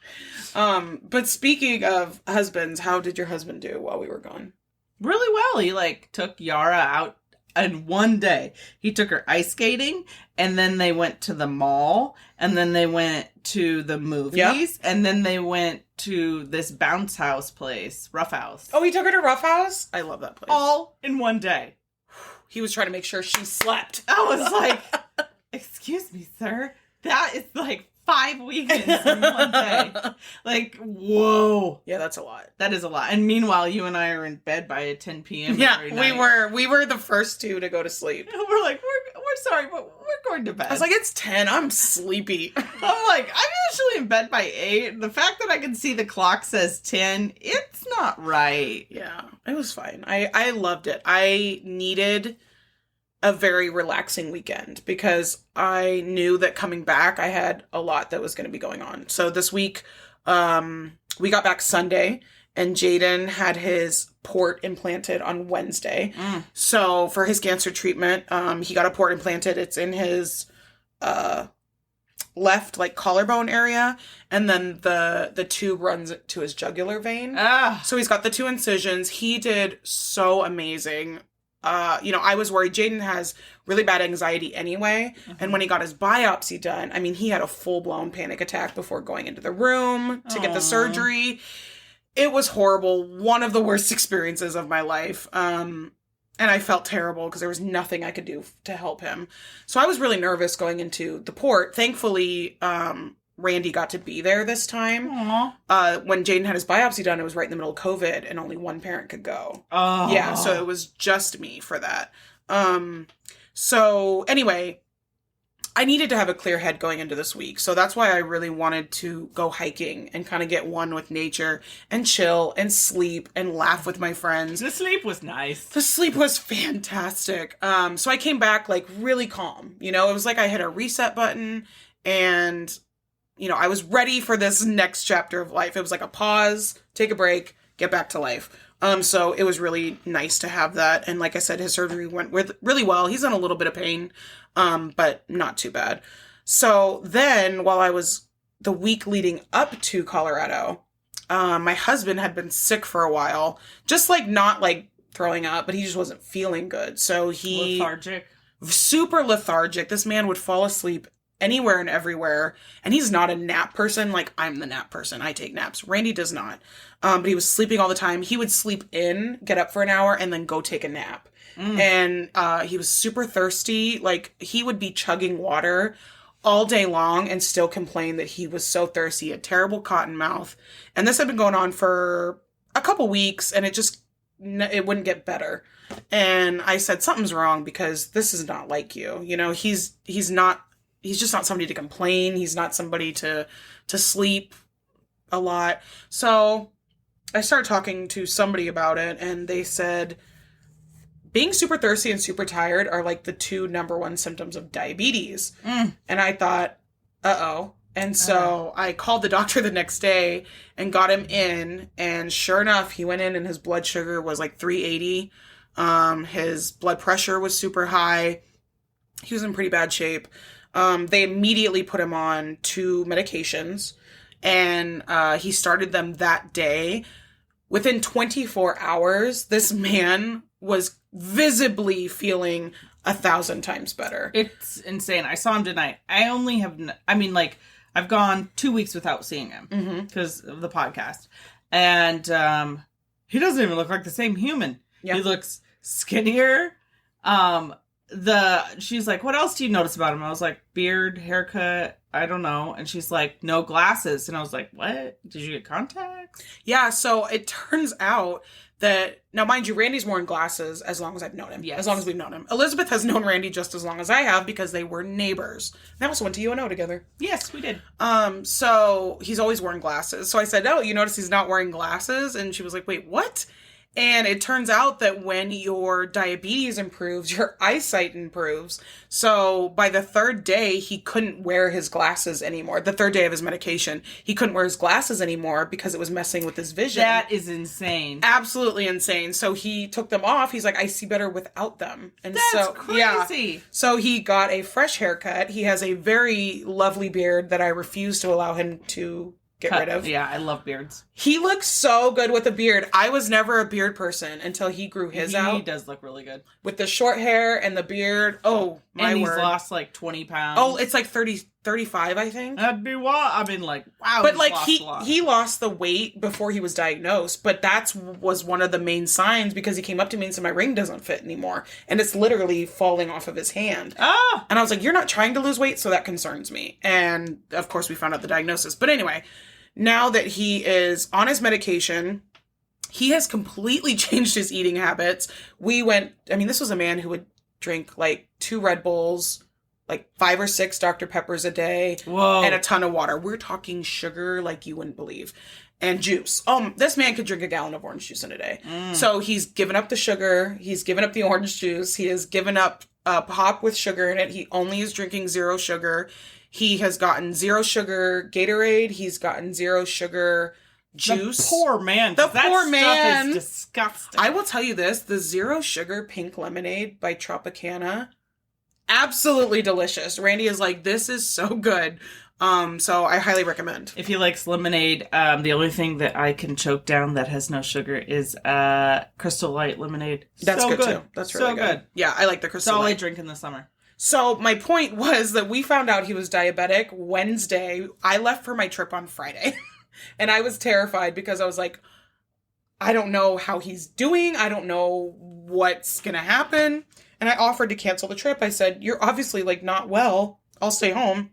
please. But speaking of husbands, how did your husband do while we were gone? Really well. He, like, took Yara out in one day. He took her ice skating, and then they went to the mall, and then they went to the movies, and then they went to this bounce house place, Rough House. Oh, he took her to Rough House? I love that place. All in one day. He was trying to make sure she slept. I was like, excuse me, sir. That is like 5 weekends in one day. Like, whoa. Yeah, that's a lot. That is a lot. And meanwhile, you and I are in bed by 10 p.m. every night. We were the first two to go to sleep. We're like, we're sorry, but we're going to bed. I was like, it's 10. I'm sleepy. I'm like, I'm usually in bed by 8. The fact that I can see the clock says 10, it's not right. Yeah, it was fine. I loved it. I needed a very relaxing weekend because I knew that coming back, I had a lot that was going to be going on. So this week, we got back Sunday and Jaden had his port implanted on Wednesday. So for his cancer treatment, he got a port implanted. It's in his, left like collarbone area. And then the tube runs to his jugular vein. So he's got the 2 incisions. He did so amazing. I was worried. Jaden has really bad anxiety anyway. And when he got his biopsy done, I mean, he had a full-blown panic attack before going into the room to get the surgery. It was horrible. One of the worst experiences of my life. And I felt terrible because there was nothing I could do to help him. So I was really nervous going into the port. Thankfully, Randy got to be there this time. When Jaden had his biopsy done, it was right in the middle of COVID and only one parent could go. Yeah, so it was just me for that. So anyway, I needed to have a clear head going into this week. So that's why I really wanted to go hiking and kind of get one with nature and chill and sleep and laugh with my friends. The sleep was nice. The sleep was fantastic. So I came back like really calm. You know, it was like I hit a reset button and I was ready for this next chapter of life. It was like a pause, take a break, get back to life. So it was really nice to have that. And like I said, his surgery went really well. He's in a little bit of pain, but not too bad. So then while I was the week leading up to Colorado, my husband had been sick for a while, just like not like throwing up, but he just wasn't feeling good. So he lethargic, super lethargic. This man would fall asleep anywhere and everywhere. And he's not a nap person. Like, I'm the nap person. I take naps. Randy does not. But he was sleeping all the time. He would sleep in, get up for an hour, and then go take a nap. And he was super thirsty. Like, he would be chugging water all day long and still complain that he was so thirsty. He had terrible cotton mouth. And this had been going on for a couple weeks, and it just it wouldn't get better. And I said, something's wrong because this is not like you. You know, he's just not somebody to complain. He's not somebody to sleep a lot. So I started talking to somebody about it, and they said being super thirsty and super tired are like the 2 number 1 symptoms of diabetes. And I thought, uh-oh. And so I called the doctor the next day and got him in, and sure enough, he went in and his blood sugar was like 380. His blood pressure was super high. He was in pretty bad shape. They immediately put him on 2 medications, and he started them that day. Within 24 hours, this man was visibly feeling 1,000 times better. It's insane. I saw him tonight. I've gone 2 weeks without seeing him because of the podcast. And he doesn't even look like the same human. Yep. He looks skinnier. She's like, what else do you notice about him? I was like, beard, haircut, I don't know. And she's like, no glasses. And I was like, what? Did you get contacts? Yeah, so it turns out that, now mind you, Randy's worn glasses as long as I've known him. Yes. As long as we've known him. Elizabeth has known Randy just as long as I have because they were neighbors. They also went to UNO together. Yes, we did. So he's always wearing glasses. So I said, oh, you notice he's not wearing glasses? And she was like, wait, what? And it turns out that when your diabetes improves, your eyesight improves. So by the 3rd day, he couldn't wear his glasses anymore. The 3rd day of his medication, he couldn't wear his glasses anymore because it was messing with his vision. That is insane. Absolutely insane. So he took them off. He's like, I see better without them. And that's crazy. Yeah. So he got a fresh haircut. He has a very lovely beard that I refuse to allow him to get rid of. Yeah, I love beards. He looks so good with a beard. I was never a beard person until he grew his out. He does look really good. With the short hair and the beard. Oh, my and word. He's lost like 20 pounds. Oh, it's like 35, I think. That'd be wild. I mean, like, wow. But like he lost the weight before he was diagnosed, but that was one of the main signs because he came up to me and said, my ring doesn't fit anymore. And it's literally falling off of his hand. Ah! And I was like, you're not trying to lose weight, so that concerns me. And of course we found out the diagnosis. But anyway, now that he is on his medication, he has completely changed his eating habits. This was a man who would drink like 2 Red Bulls, like 5 or 6 Dr. Peppers a day. Whoa. And a ton of water. We're talking sugar like you wouldn't believe. And juice. This man could drink a gallon of orange juice in a day. So he's given up the sugar. He's given up the orange juice. He has given up pop with sugar in it. He only is drinking 0 sugar. He has gotten 0 sugar Gatorade. He's gotten 0 sugar juice. The poor man. The poor man. Stuff is disgusting. I will tell you this. The 0 sugar pink lemonade by Tropicana, absolutely delicious. Randy is like, this is so good. So I highly recommend. If he likes lemonade, the only thing that I can choke down that has no sugar is Crystal Light lemonade. That's so good too. That's really so good. Yeah, I like the Crystal That's all Light. I drink in the summer. So my point was that we found out he was diabetic Wednesday. I left for my trip on Friday. And I was terrified because I was like, I don't know how he's doing. I don't know what's going to happen. And I offered to cancel the trip. I said, you're obviously like not well. I'll stay home.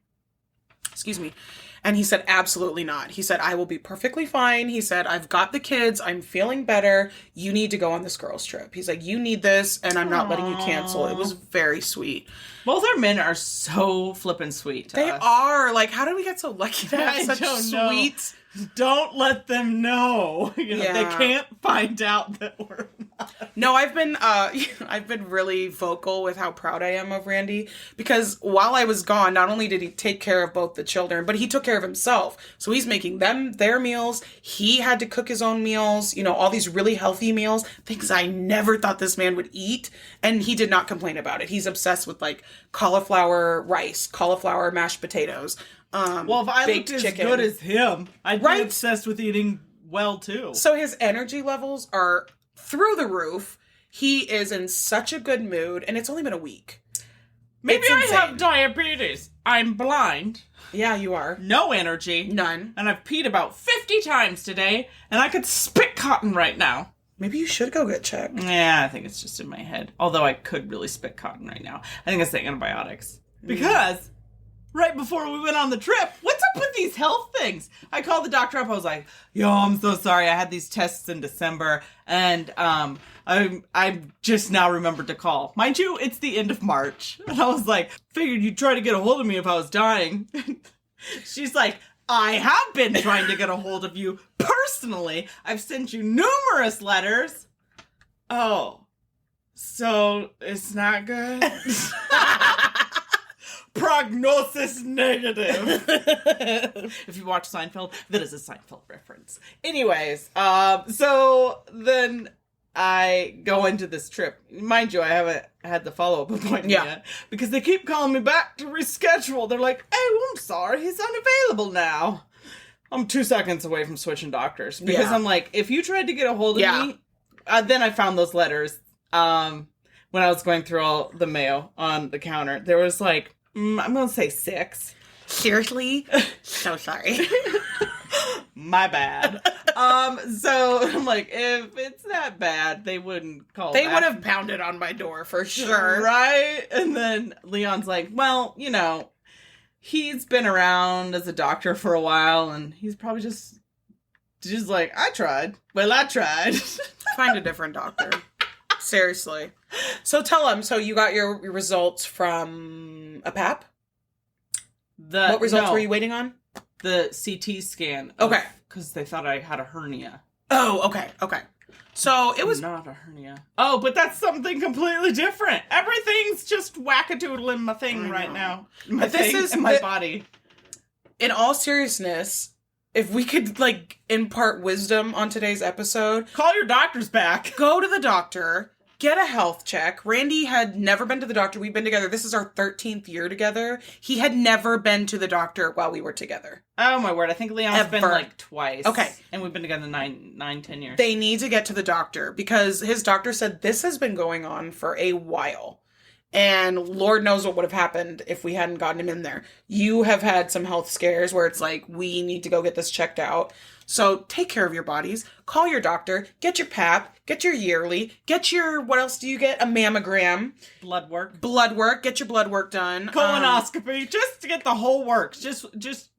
Excuse me. And he said, absolutely not. He said, I will be perfectly fine. He said, I've got the kids. I'm feeling better. You need to go on this girls' trip. He's like, you need this, and I'm not letting you cancel. It was very sweet. Both our men are so flippin' sweet to us. They are. Like, how did we get so lucky to have I such don't sweet... know. Don't let them know. They can't find out that we're not. No, I've been really vocal with how proud I am of Randy because while I was gone, not only did he take care of both the children, but he took care of himself. So he's making them their meals. He had to cook his own meals, all these really healthy meals, things I never thought this man would eat. And he did not complain about it. He's obsessed with like cauliflower rice, cauliflower mashed potatoes. Well, if I looked as good as him, I'd be obsessed with eating well too. So his energy levels are through the roof. He is in such a good mood, and it's only been a week. Maybe I have diabetes. I'm blind. Yeah, you are. No energy. None. And I've peed about 50 times today, and I could spit cotton right now. Maybe you should go get checked. Yeah, I think it's just in my head. Although I could really spit cotton right now. I think it's the antibiotics. Because... right before we went on the trip, what's up with these health things? I called the doctor up. I was like, yo, I'm so sorry. I had these tests in December, and I just now remembered to call. Mind you, it's the end of March. And I was like, figured you'd try to get a hold of me if I was dying. She's like, I have been trying to get a hold of you personally. I've sent you numerous letters. Oh, so it's not good? Prognosis negative. If you watch Seinfeld, that is a Seinfeld reference. Anyways, so then I go into this trip. Mind you, I haven't had the follow-up appointment yet. Because they keep calling me back to reschedule. They're like, oh, I'm sorry, he's unavailable now. I'm 2 seconds away from switching doctors. Because I'm like, if you tried to get a hold of me, then I found those letters. When I was going through all the mail on the counter, there was like, I'm going to say 6. Seriously? So sorry. My bad. So I'm like, if it's that bad, they wouldn't call They back. would have pounded on my door for sure. Right? And then Leon's like, well, you know, he's been around as a doctor for a while, and he's probably just like, I tried. Well, I tried. Find a different doctor. Seriously. So tell them, so you got your results from a PAP? What results were you waiting on? The CT scan. Okay. Because they thought I had a hernia. Oh, okay. So it was... Not a hernia. Oh, but that's something completely different. Everything's just wackadoodle in my thing right now. My body. In all seriousness, if we could, like, impart wisdom on today's episode... Call your doctors back. Go to the doctor. Get a health check. Randy had never been to the doctor. We've been together. This is our 13th year together. He had never been to the doctor while we were together. Oh, my word. I think Leon's been, like, twice. Okay. And we've been together 10 years. They need to get to the doctor because his doctor said this has been going on for a while. And Lord knows what would have happened if we hadn't gotten him in there. You have had some health scares where it's like, we need to go get this checked out. So take care of your bodies. Call your doctor. Get your PAP. Get your yearly. Get your, what else do you get? A mammogram. Blood work. Get your blood work done. Colonoscopy. Just to get the whole works. Just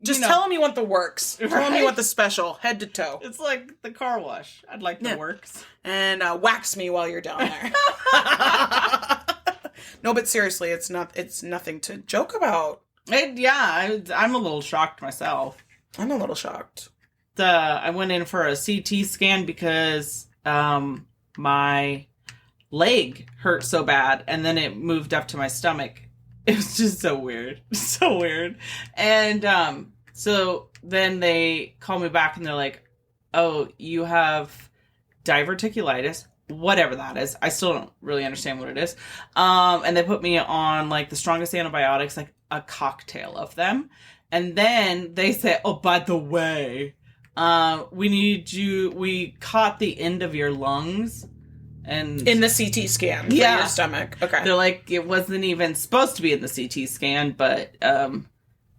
tell him you want the works. Right? Tell him you want the special, head to toe. It's like the car wash. I'd like the works. And wax me while you're down there. No, but seriously, it's nothing to joke about. I'm a little shocked myself. I'm a little shocked. I went in for a CT scan because my leg hurt so bad, and then it moved up to my stomach. It was just so weird. So weird. And so then they call me back, and they're like, oh, you have diverticulitis. Whatever that is. I still don't really understand what it is. And they put me on, like, the strongest antibiotics, like, a cocktail of them. And then they say, oh, by the way, we caught the end of your lungs. And in the CT scan for your stomach. Okay. They're like, it wasn't even supposed to be in the CT scan, but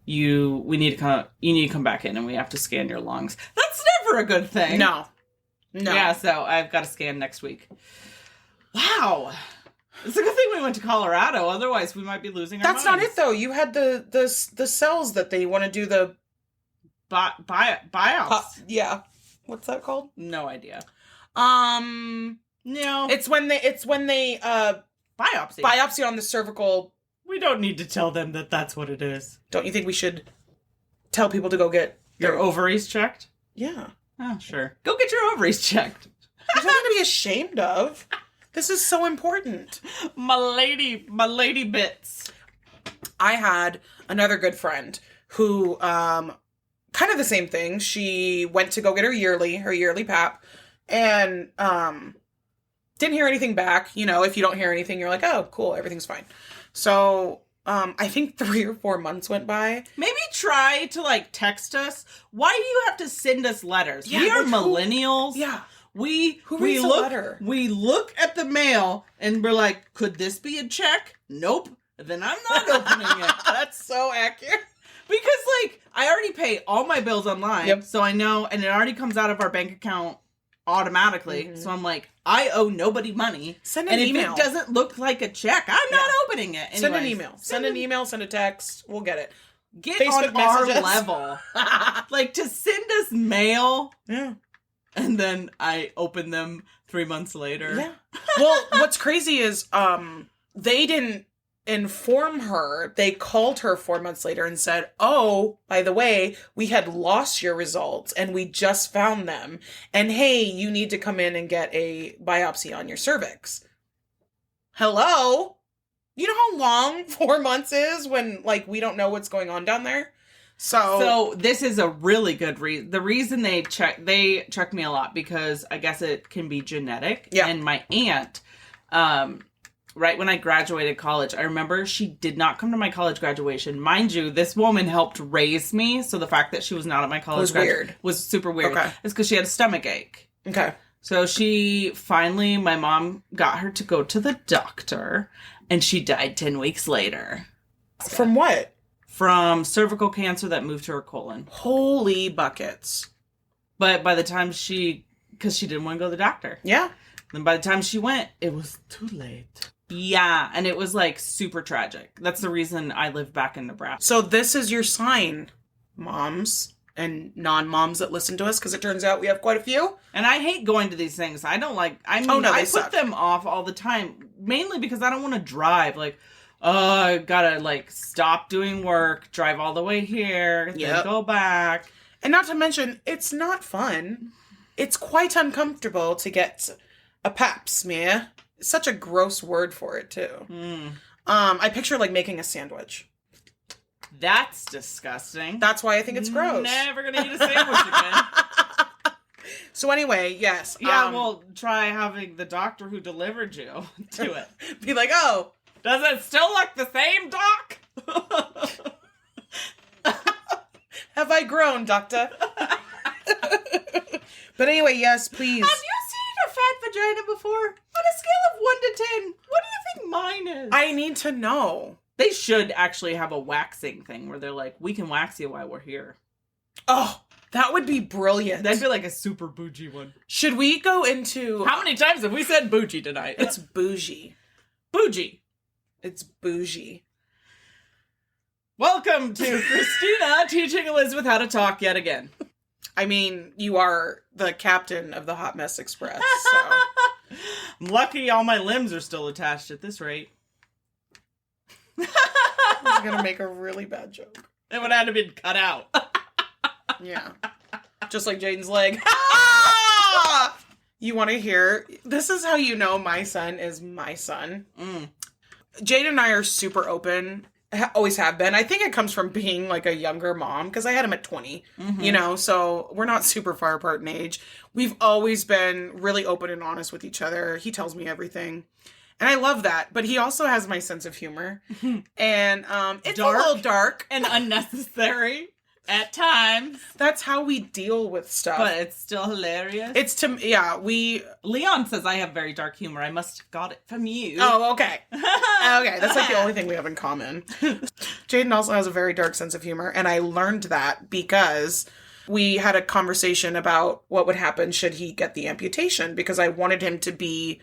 you need to come back in and we have to scan your lungs. That's never a good thing. No. Yeah, so I've got a scan next week. Wow. It's a good thing we went to Colorado, otherwise we might be losing our minds. That's not it, though. You had the cells that they want to do the... Biopsy. Yeah. What's that called? No idea. No. It's when they biopsy on the cervical. We don't need to tell them that that's what it is. Don't you think we should tell people to go get your ovaries checked? Yeah. Oh, sure. Go get your ovaries checked. There's nothing to be ashamed of. This is so important. My lady bits. I had another good friend who, kind of the same thing. She went to go get her yearly PAP, and didn't hear anything back. You know, if you don't hear anything, you're like, oh, cool, everything's fine. So I think 3 or 4 months went by. Maybe try to, like, text us. Why do you have to send us letters? Yeah, we are millennials. Yeah. We reads a letter? We look at the mail and we're like, could this be a check? Nope. Then I'm not opening it. That's so accurate. Because, like, I already pay all my bills online. Yep. So I know, and it already comes out of our bank account automatically. Mm-hmm. So I'm like, I owe nobody money. Send an email. And if it doesn't look like a check, I'm not opening it. Anyway, send an email. Send an email, send a text. We'll get it. Get Facebook on our messages. level. Like, to send us mail, Yeah. and then I open them 3 months later. Yeah. Well, what's crazy is they didn't inform her. They called her 4 months later and said, "Oh, by the way, we had lost your results and we just found them. And hey, you need to come in and get a biopsy on your cervix." Hello? You know how long 4 months is when, like, we don't know what's going on down there? So this is a really good reason. The reason they check me a lot because I guess it can be genetic. Yeah. And my aunt, right when I graduated college, I remember she did not come to my college graduation. Mind you, this woman helped raise me, so the fact that she was not at my college weird. was super weird. Okay. It's because she had a stomach ache. Okay. So my mom got her to go to the doctor, and she died 10 weeks later. From what? From cervical cancer that moved to her colon. Holy buckets. But by the time because she didn't want to go to the doctor. Yeah. Then by the time she went, it was too late. Yeah, and it was like super tragic. That's the reason I live back in Nebraska. So this is your sign, moms and non-moms that listen to us, because it turns out we have quite a few. And I hate going to these things. I don't like, I mean, Oh, no, I they put suck. them off all the time, mainly because I don't want to drive. Like, I gotta like stop doing work, drive all the way here, then Yep. go back. And not to mention, it's not fun. It's quite uncomfortable to get a pap smear. Such a gross word for it, too. Mm. I picture, like, making a sandwich. That's disgusting. That's why I think it's gross. Never gonna eat a sandwich again. So anyway, yes. Yeah, well, try having the doctor who delivered you do it. Be like, oh. Does it still look the same, Doc? Have I grown, doctor? But anyway, yes, please. Have you seen a fat vagina before? On a scale of 1 to 10, what do you think mine is? I need to know. They should actually have a waxing thing where they're like, we can wax you while we're here. Oh, that would be brilliant. That'd be like a super bougie one. Should we go into... How many times have we said bougie tonight? It's bougie. Bougie. It's bougie. Welcome to Christina teaching Elizabeth how to talk yet again. I mean, you are the captain of the Hot Mess Express, so... I'm lucky all my limbs are still attached at this rate. I was gonna make a really bad joke. It would have to be cut out. Yeah. Just like Jaden's leg. You want to hear? This is how you know my son is my son. Jaden and I are super open. Always have been. I think it comes from being like a younger mom, because I had him at 20, you know, so we're not super far apart in age. We've always been really open and honest with each other. He tells me everything. And I love that. But he also has my sense of humor. And it's Dark. a little dark. And unnecessary at times. That's how we deal with stuff. But it's still hilarious. Leon says I have very dark humor. I must have got it from you. Oh, okay. Okay, that's like the only thing we have in common. Jaden also has a very dark sense of humor, and I learned that because we had a conversation about what would happen should he get the amputation, because I wanted him to be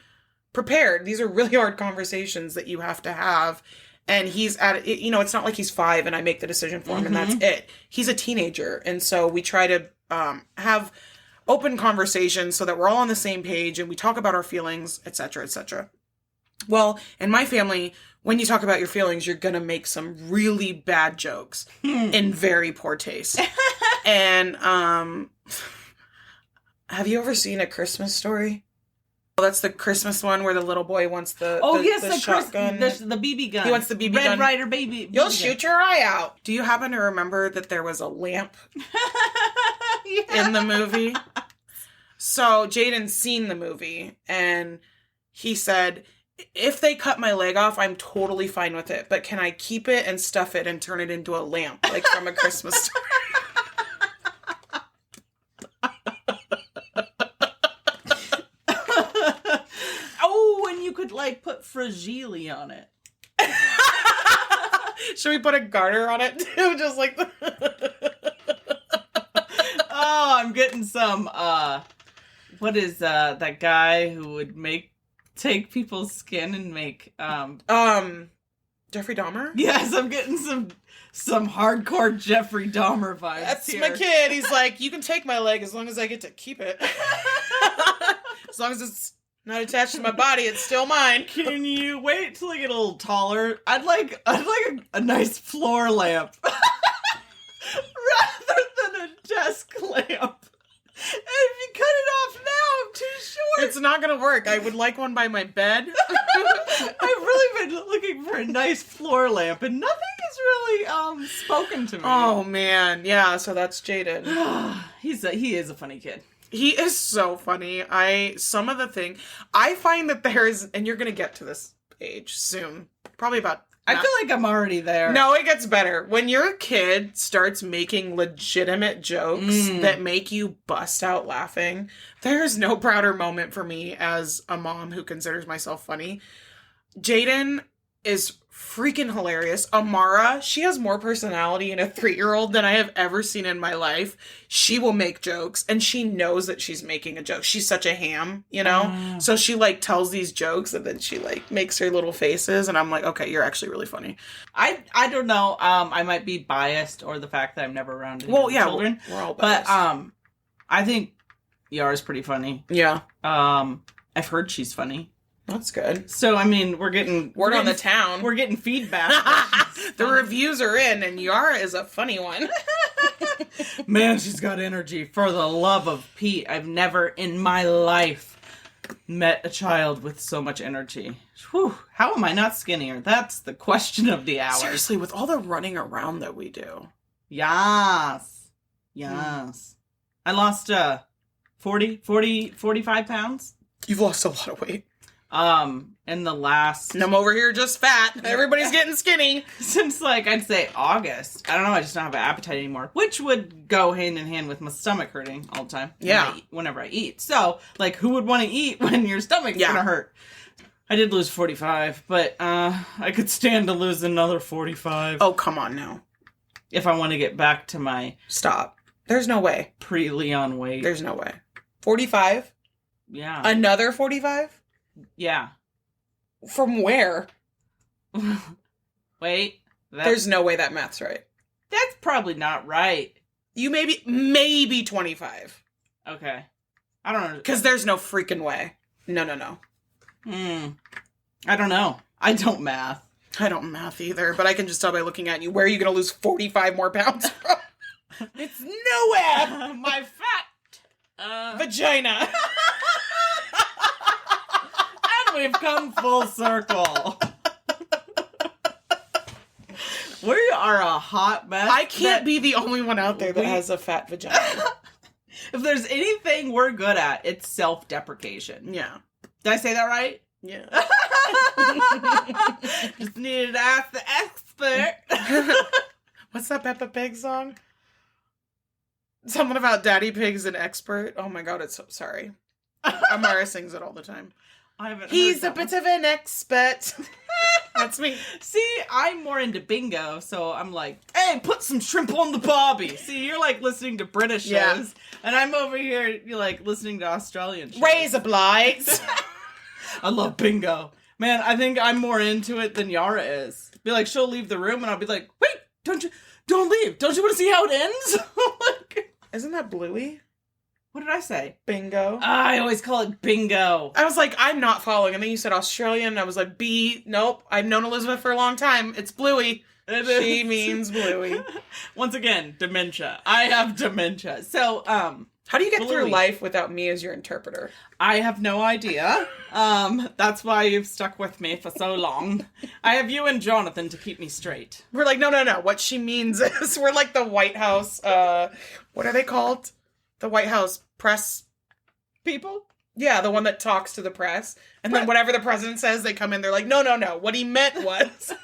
prepared. These are really hard conversations that you have to have. And he's it's not like he's 5 and I make the decision for him and that's it. He's a teenager. And so we try to have open conversations so that we're all on the same page and we talk about our feelings, etc., etc. Well, in my family, when you talk about your feelings, you're going to make some really bad jokes in very poor taste. And have you ever seen A Christmas Story? Well, that's the Christmas one where the little boy wants the shotgun. The BB gun. He wants the BB gun. Red Ryder baby. You'll shoot your eye out. Do you happen to remember that there was a lamp in the movie? So Jaden's seen the movie and he said, if they cut my leg off, I'm totally fine with it. But can I keep it and stuff it and turn it into a lamp, like from A Christmas Story? You could like put fragile on it. Should we put a garter on it too? Just like Oh, I'm getting some what is that guy who would take people's skin and make Jeffrey Dahmer? Yes, I'm getting some hardcore Jeffrey Dahmer vibes. That's here. my kid. He's like, you can take my leg as long as I get to keep it. As long as it's not attached to my body, it's still mine. Can you wait till I get a little taller? I'd like a nice floor lamp rather than a desk lamp. And if you cut it off now, I'm too short. It's not gonna work. I would like one by my bed. I've really been looking for a nice floor lamp, and nothing has really spoken to me. Oh man, yeah. So that's Jaden. He is a funny kid. He is so funny. I find that there's, and you're gonna get to this age soon, probably about. I feel like I'm already there. No, it gets better. When your kid starts making legitimate jokes that make you bust out laughing, there's no prouder moment for me as a mom who considers myself funny. Jaden is freaking hilarious. Amara, she has more personality in a 3-year-old than I have ever seen in my life. She will make jokes, and she knows that she's making a joke. She's such a ham, you know? So she, like, tells these jokes, and then she, like, makes her little faces, and I'm like, okay, you're actually really funny. I don't know. I might be biased, or the fact that I'm never around any children. We're all biased. But I think Yara's pretty funny. Yeah. I've heard she's funny. That's good. So, I mean, we're getting... Word on the town. We're getting feedback. The reviews are in, and Yara is a funny one. Man, she's got energy. For the love of Pete, I've never in my life met a child with so much energy. Whew, how am I not skinnier? That's the question of the hour. Seriously, with all the running around that we do. Yes. I lost 45 pounds. You've lost a lot of weight. In the last... And I'm over here just fat. Everybody's getting skinny. Since, like, I'd say August. I don't know, I just don't have an appetite anymore. Which would go hand in hand with my stomach hurting all the time. Yeah. Whenever I eat. So, like, who would want to eat when your stomach's gonna hurt? I did lose 45, but, I could stand to lose another 45. Oh, come on now. If I want to get back to my... Stop. There's no way. Pre-Leon weight. There's no way. 45? Yeah. Another 45? Yeah. From where? Wait. There's no way that math's right. That's probably not right. You maybe 25. Okay. I don't know. Because there's no freaking way. No. I don't know. I don't math. I don't math either, but I can just tell by looking at you, where are you going to lose 45 more pounds from? It's nowhere! My fat vagina. And we've come full circle. We are a hot mess. I can't be the only one out there that has a fat vagina. If there's anything we're good at, it's self-deprecation. Yeah. Did I say that right? Yeah. Just needed to ask the expert. What's that Peppa Pig song? Something about Daddy Pig's an expert. Oh my god, it's so sorry. Amara sings it all the time. I haven't. He's a bit of an expert. That's me. See, I'm more into bingo, so I'm like, hey, put some shrimp on the barbie. See, you're like listening to British shows, and I'm over here, you're like listening to Australian shows. Razor blades. I love bingo. Man, I think I'm more into it than Yara is. Be like, she'll leave the room, and I'll be like, wait, don't leave. Don't you want to see how it ends? Like, isn't that Bluey? What did I say? Bingo. I always call it bingo. I was like, I'm not following. And then you said Australian, and I was like, nope. I've known Elizabeth for a long time. It's Bluey. She means Bluey. Once again, dementia. I have dementia. So, how do you get Bluey. through life without me as your interpreter? I have no idea. That's why you've stuck with me for so long. I have you and Jonathan to keep me straight. We're like, no. What she means is we're like the White House, what are they called? The White House press People? Yeah, the one that talks to the press. And then whatever the president says, they come in, they're like, no. What he meant was...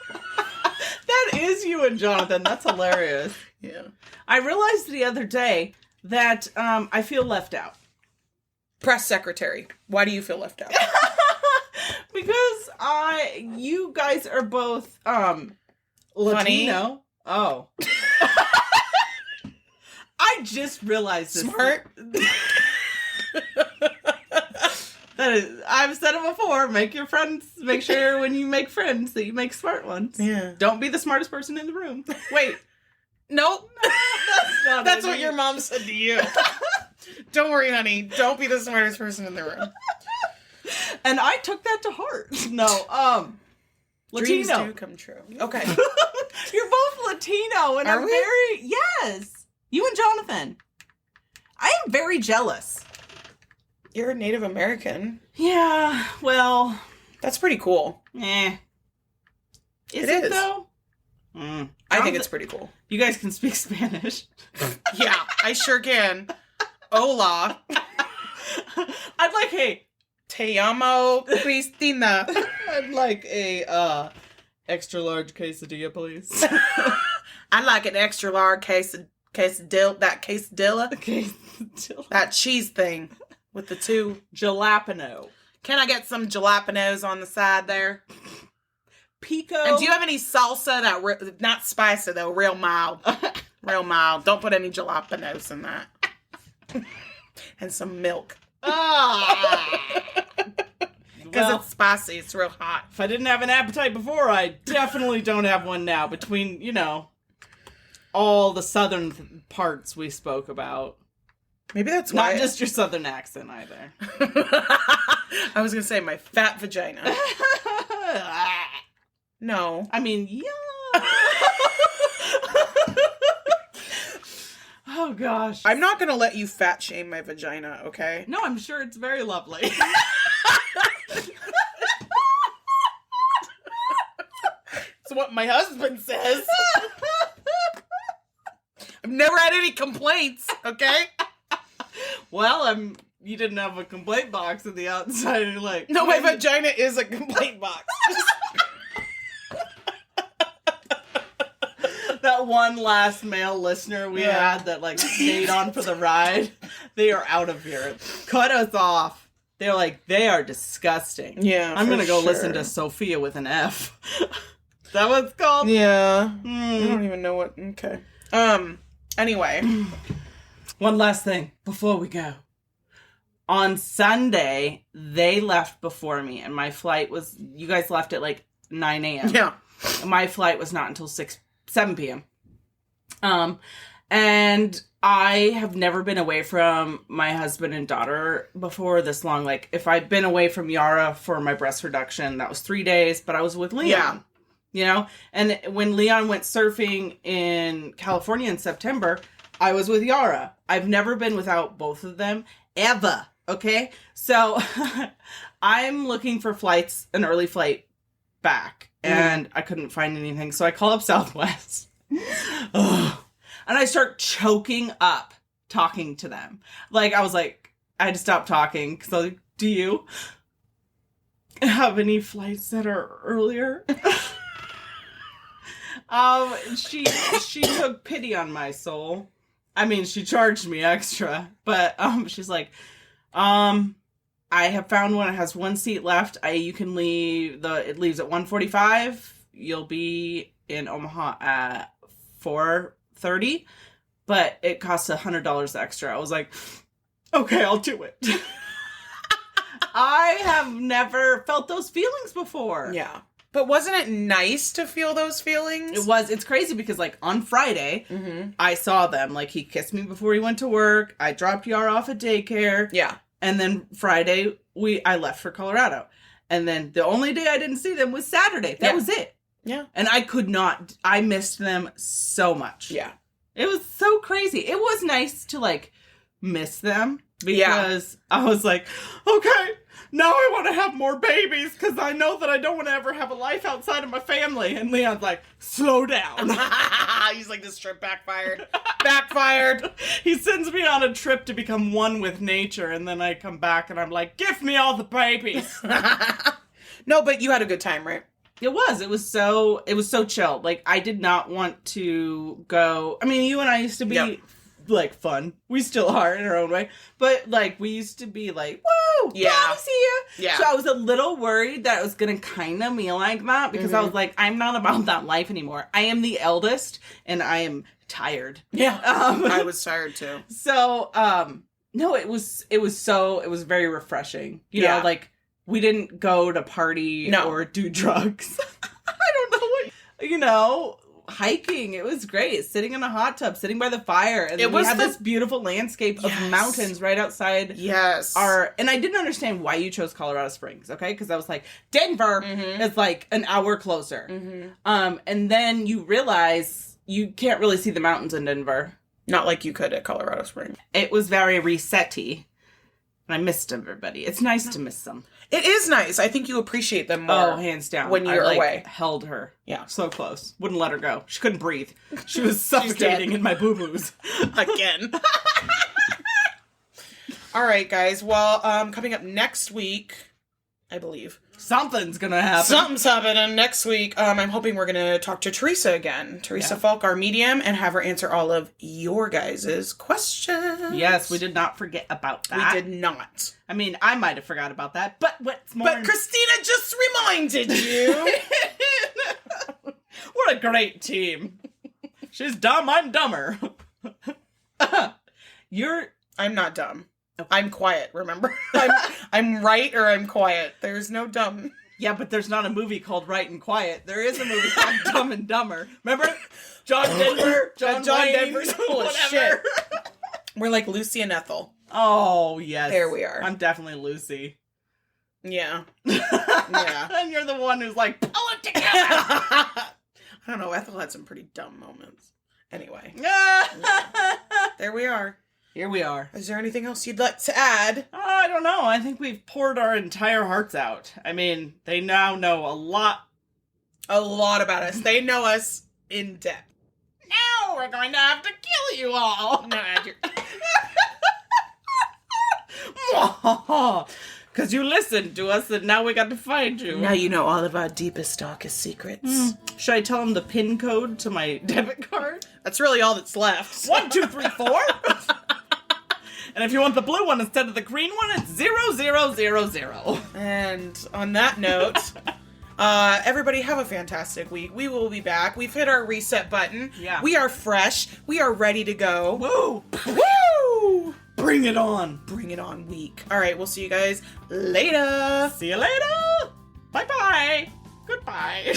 That is you and Jonathan. That's hilarious. Yeah. I realized the other day that I feel left out. Press secretary. Why do you feel left out? Because you guys are both Latino. Oh. I just realized this. Smart. I've said it before. Make sure when you make friends that you make smart ones. Yeah. Don't be the smartest person in the room. Wait. Nope. That's what it. your mom said to you. Don't worry, honey. Don't be the smartest person in the room. And I took that to heart. No, Dreams Latino. do come true. Okay. You're both Latino, and Are I'm we? very yes. You and Jonathan. I am very jealous. You're a Native American. Yeah, well, That's pretty cool. Is It it is. though? I think it's pretty cool. You guys can speak Spanish. Yeah, I sure can. Hola. I'd like Te amo, Cristina. I'd like a extra large quesadilla, please. I like an extra large quesadilla, that cheese thing with the two. Jalapeno. Can I get some jalapenos on the side there? Pico. And do you have any salsa not spicy though, real mild? Real mild. Don't put any jalapenos in that. And some milk. Because it's spicy. It's real hot. If I didn't have an appetite before, I definitely don't have one now. Between, all the southern parts we spoke about. Maybe that's why. Not just your southern accent either. I was going to say my fat vagina. No. I mean, yeah. Oh, gosh. I'm not going to let you fat shame my vagina, okay? No, I'm sure it's very lovely. It's what my husband says. I've never had any complaints, okay? Well, you didn't have a complaint box at the outside, and you're like... No, my vagina is a complaint box. That one last male listener we had that, stayed on for the ride, they are out of here. Cut us off. They're like, they are disgusting. Yeah, I'm going to go sure. listen to Sophia with an F. Is that what it's called? Yeah. I don't even know what... Okay. Anyway. One last thing before we go. On Sunday, they left before me, and my flight was... You guys left at 9 a.m. Yeah. My flight was not until 7 p.m. And I have never been away from my husband and daughter before this long. If I'd been away from Yara for my breast reduction, that was 3 days, but I was with Leon. Yeah. And when Leon went surfing in California in September, I was with Yara. I've never been without both of them, ever. Okay? So I'm looking for an early flight back. And I couldn't find anything. So I call up Southwest. Ugh. And I start choking up talking to them. I had to stop talking. Because I was like, do you have any flights that are earlier? She took pity on my soul. I mean, she charged me extra. But she's like, I have found one. It has one seat left. You can leave. It leaves at 1:45. You'll be in Omaha at 4:30, but it costs $100 extra. I was like, okay, I'll do it. I have never felt those feelings before. Yeah. But wasn't it nice to feel those feelings? It was. It's crazy because on Friday, I saw them. He kissed me before he went to work. I dropped Yara off at daycare. Yeah. And then Friday, I left for Colorado. And then the only day I didn't see them was Saturday. That was it. Yeah. And I missed them so much. Yeah. It was so crazy. It was nice to, miss them. Because I was like, okay, now I want to have more babies because I know that I don't want to ever have a life outside of my family. And Leon's like, slow down. He's like, this trip backfired. Backfired. He sends me on a trip to become one with nature. And then I come back and I'm like, give me all the babies. No, but you had a good time, right? It was so chill. I did not want to go. I mean, you and I used to be fun. We still are in our own way. But we used to be whoa, Daddy's here. Yeah. So I was a little worried that it was going to kind of be like that because I was like, I'm not about that life anymore. I am the eldest and I am tired. Yeah. I was tired too. So, No, it was very refreshing. You Yeah. know, like, we didn't go to party No. or do drugs. I don't know what, you know, hiking. It was great. Sitting in a hot tub, sitting by the fire. And It we was had the- this beautiful landscape Yes. of mountains right outside Yes. and I didn't understand why you chose Colorado Springs, okay? Because I was like, Denver Mhm. is like an hour closer. Mhm. And then you realize you can't really see the mountains in Denver. Not like you could at Colorado Springs. It was very reset-y. And I missed everybody. It's nice to miss them. It is nice. I think you appreciate them more. Oh, hands down. when you're I, like, away. held her. Yeah. So close. Wouldn't let her go. She couldn't breathe. She was suffocating in my boo-boos. Again. All right, guys. Well, coming up next week, I believe. Something's gonna happen. Something's happening next week. I'm hoping we're going to talk to Teresa again. Teresa Falk, our medium, and have her answer all of your guys' questions. Yes, we did not forget about that. We did not. I mean, I might have forgot about that, but what's more... But Christina just reminded you. What a great team. She's dumb, I'm dumber. I'm not dumb. I'm quiet, remember? I'm right or I'm quiet. There's no dumb. Yeah, but there's not a movie called Right and Quiet. There is a movie called Dumb and Dumber. Remember? John Denver, John Wayne, Denver's full of whatever. shit. We're like Lucy and Ethel. Oh, yes. There we are. I'm definitely Lucy. Yeah. Yeah. And you're the one who's like, pull it together. I don't know. Ethel had some pretty dumb moments. Anyway. There we are. Here we are. Is there anything else you'd like to add? I don't know. I think we've poured our entire hearts out. I mean, they now know a lot. A lot about us. They know us in depth. Now we're going to have to kill you all. No, Andrew. Because you listened to us and now we got to find you. Now you know all of our deepest, darkest secrets. Should I tell them the PIN code to my debit card? That's really all that's left. 1, 2, 3, 4. And if you want the blue one instead of the green one, it's 0000. And on that note, everybody have a fantastic week. We will be back. We've hit our reset button. Yeah. We are fresh. We are ready to go. Woo! Woo! Bring it on. Bring it on week. All right, we'll see you guys later. See you later. Bye-bye. Goodbye.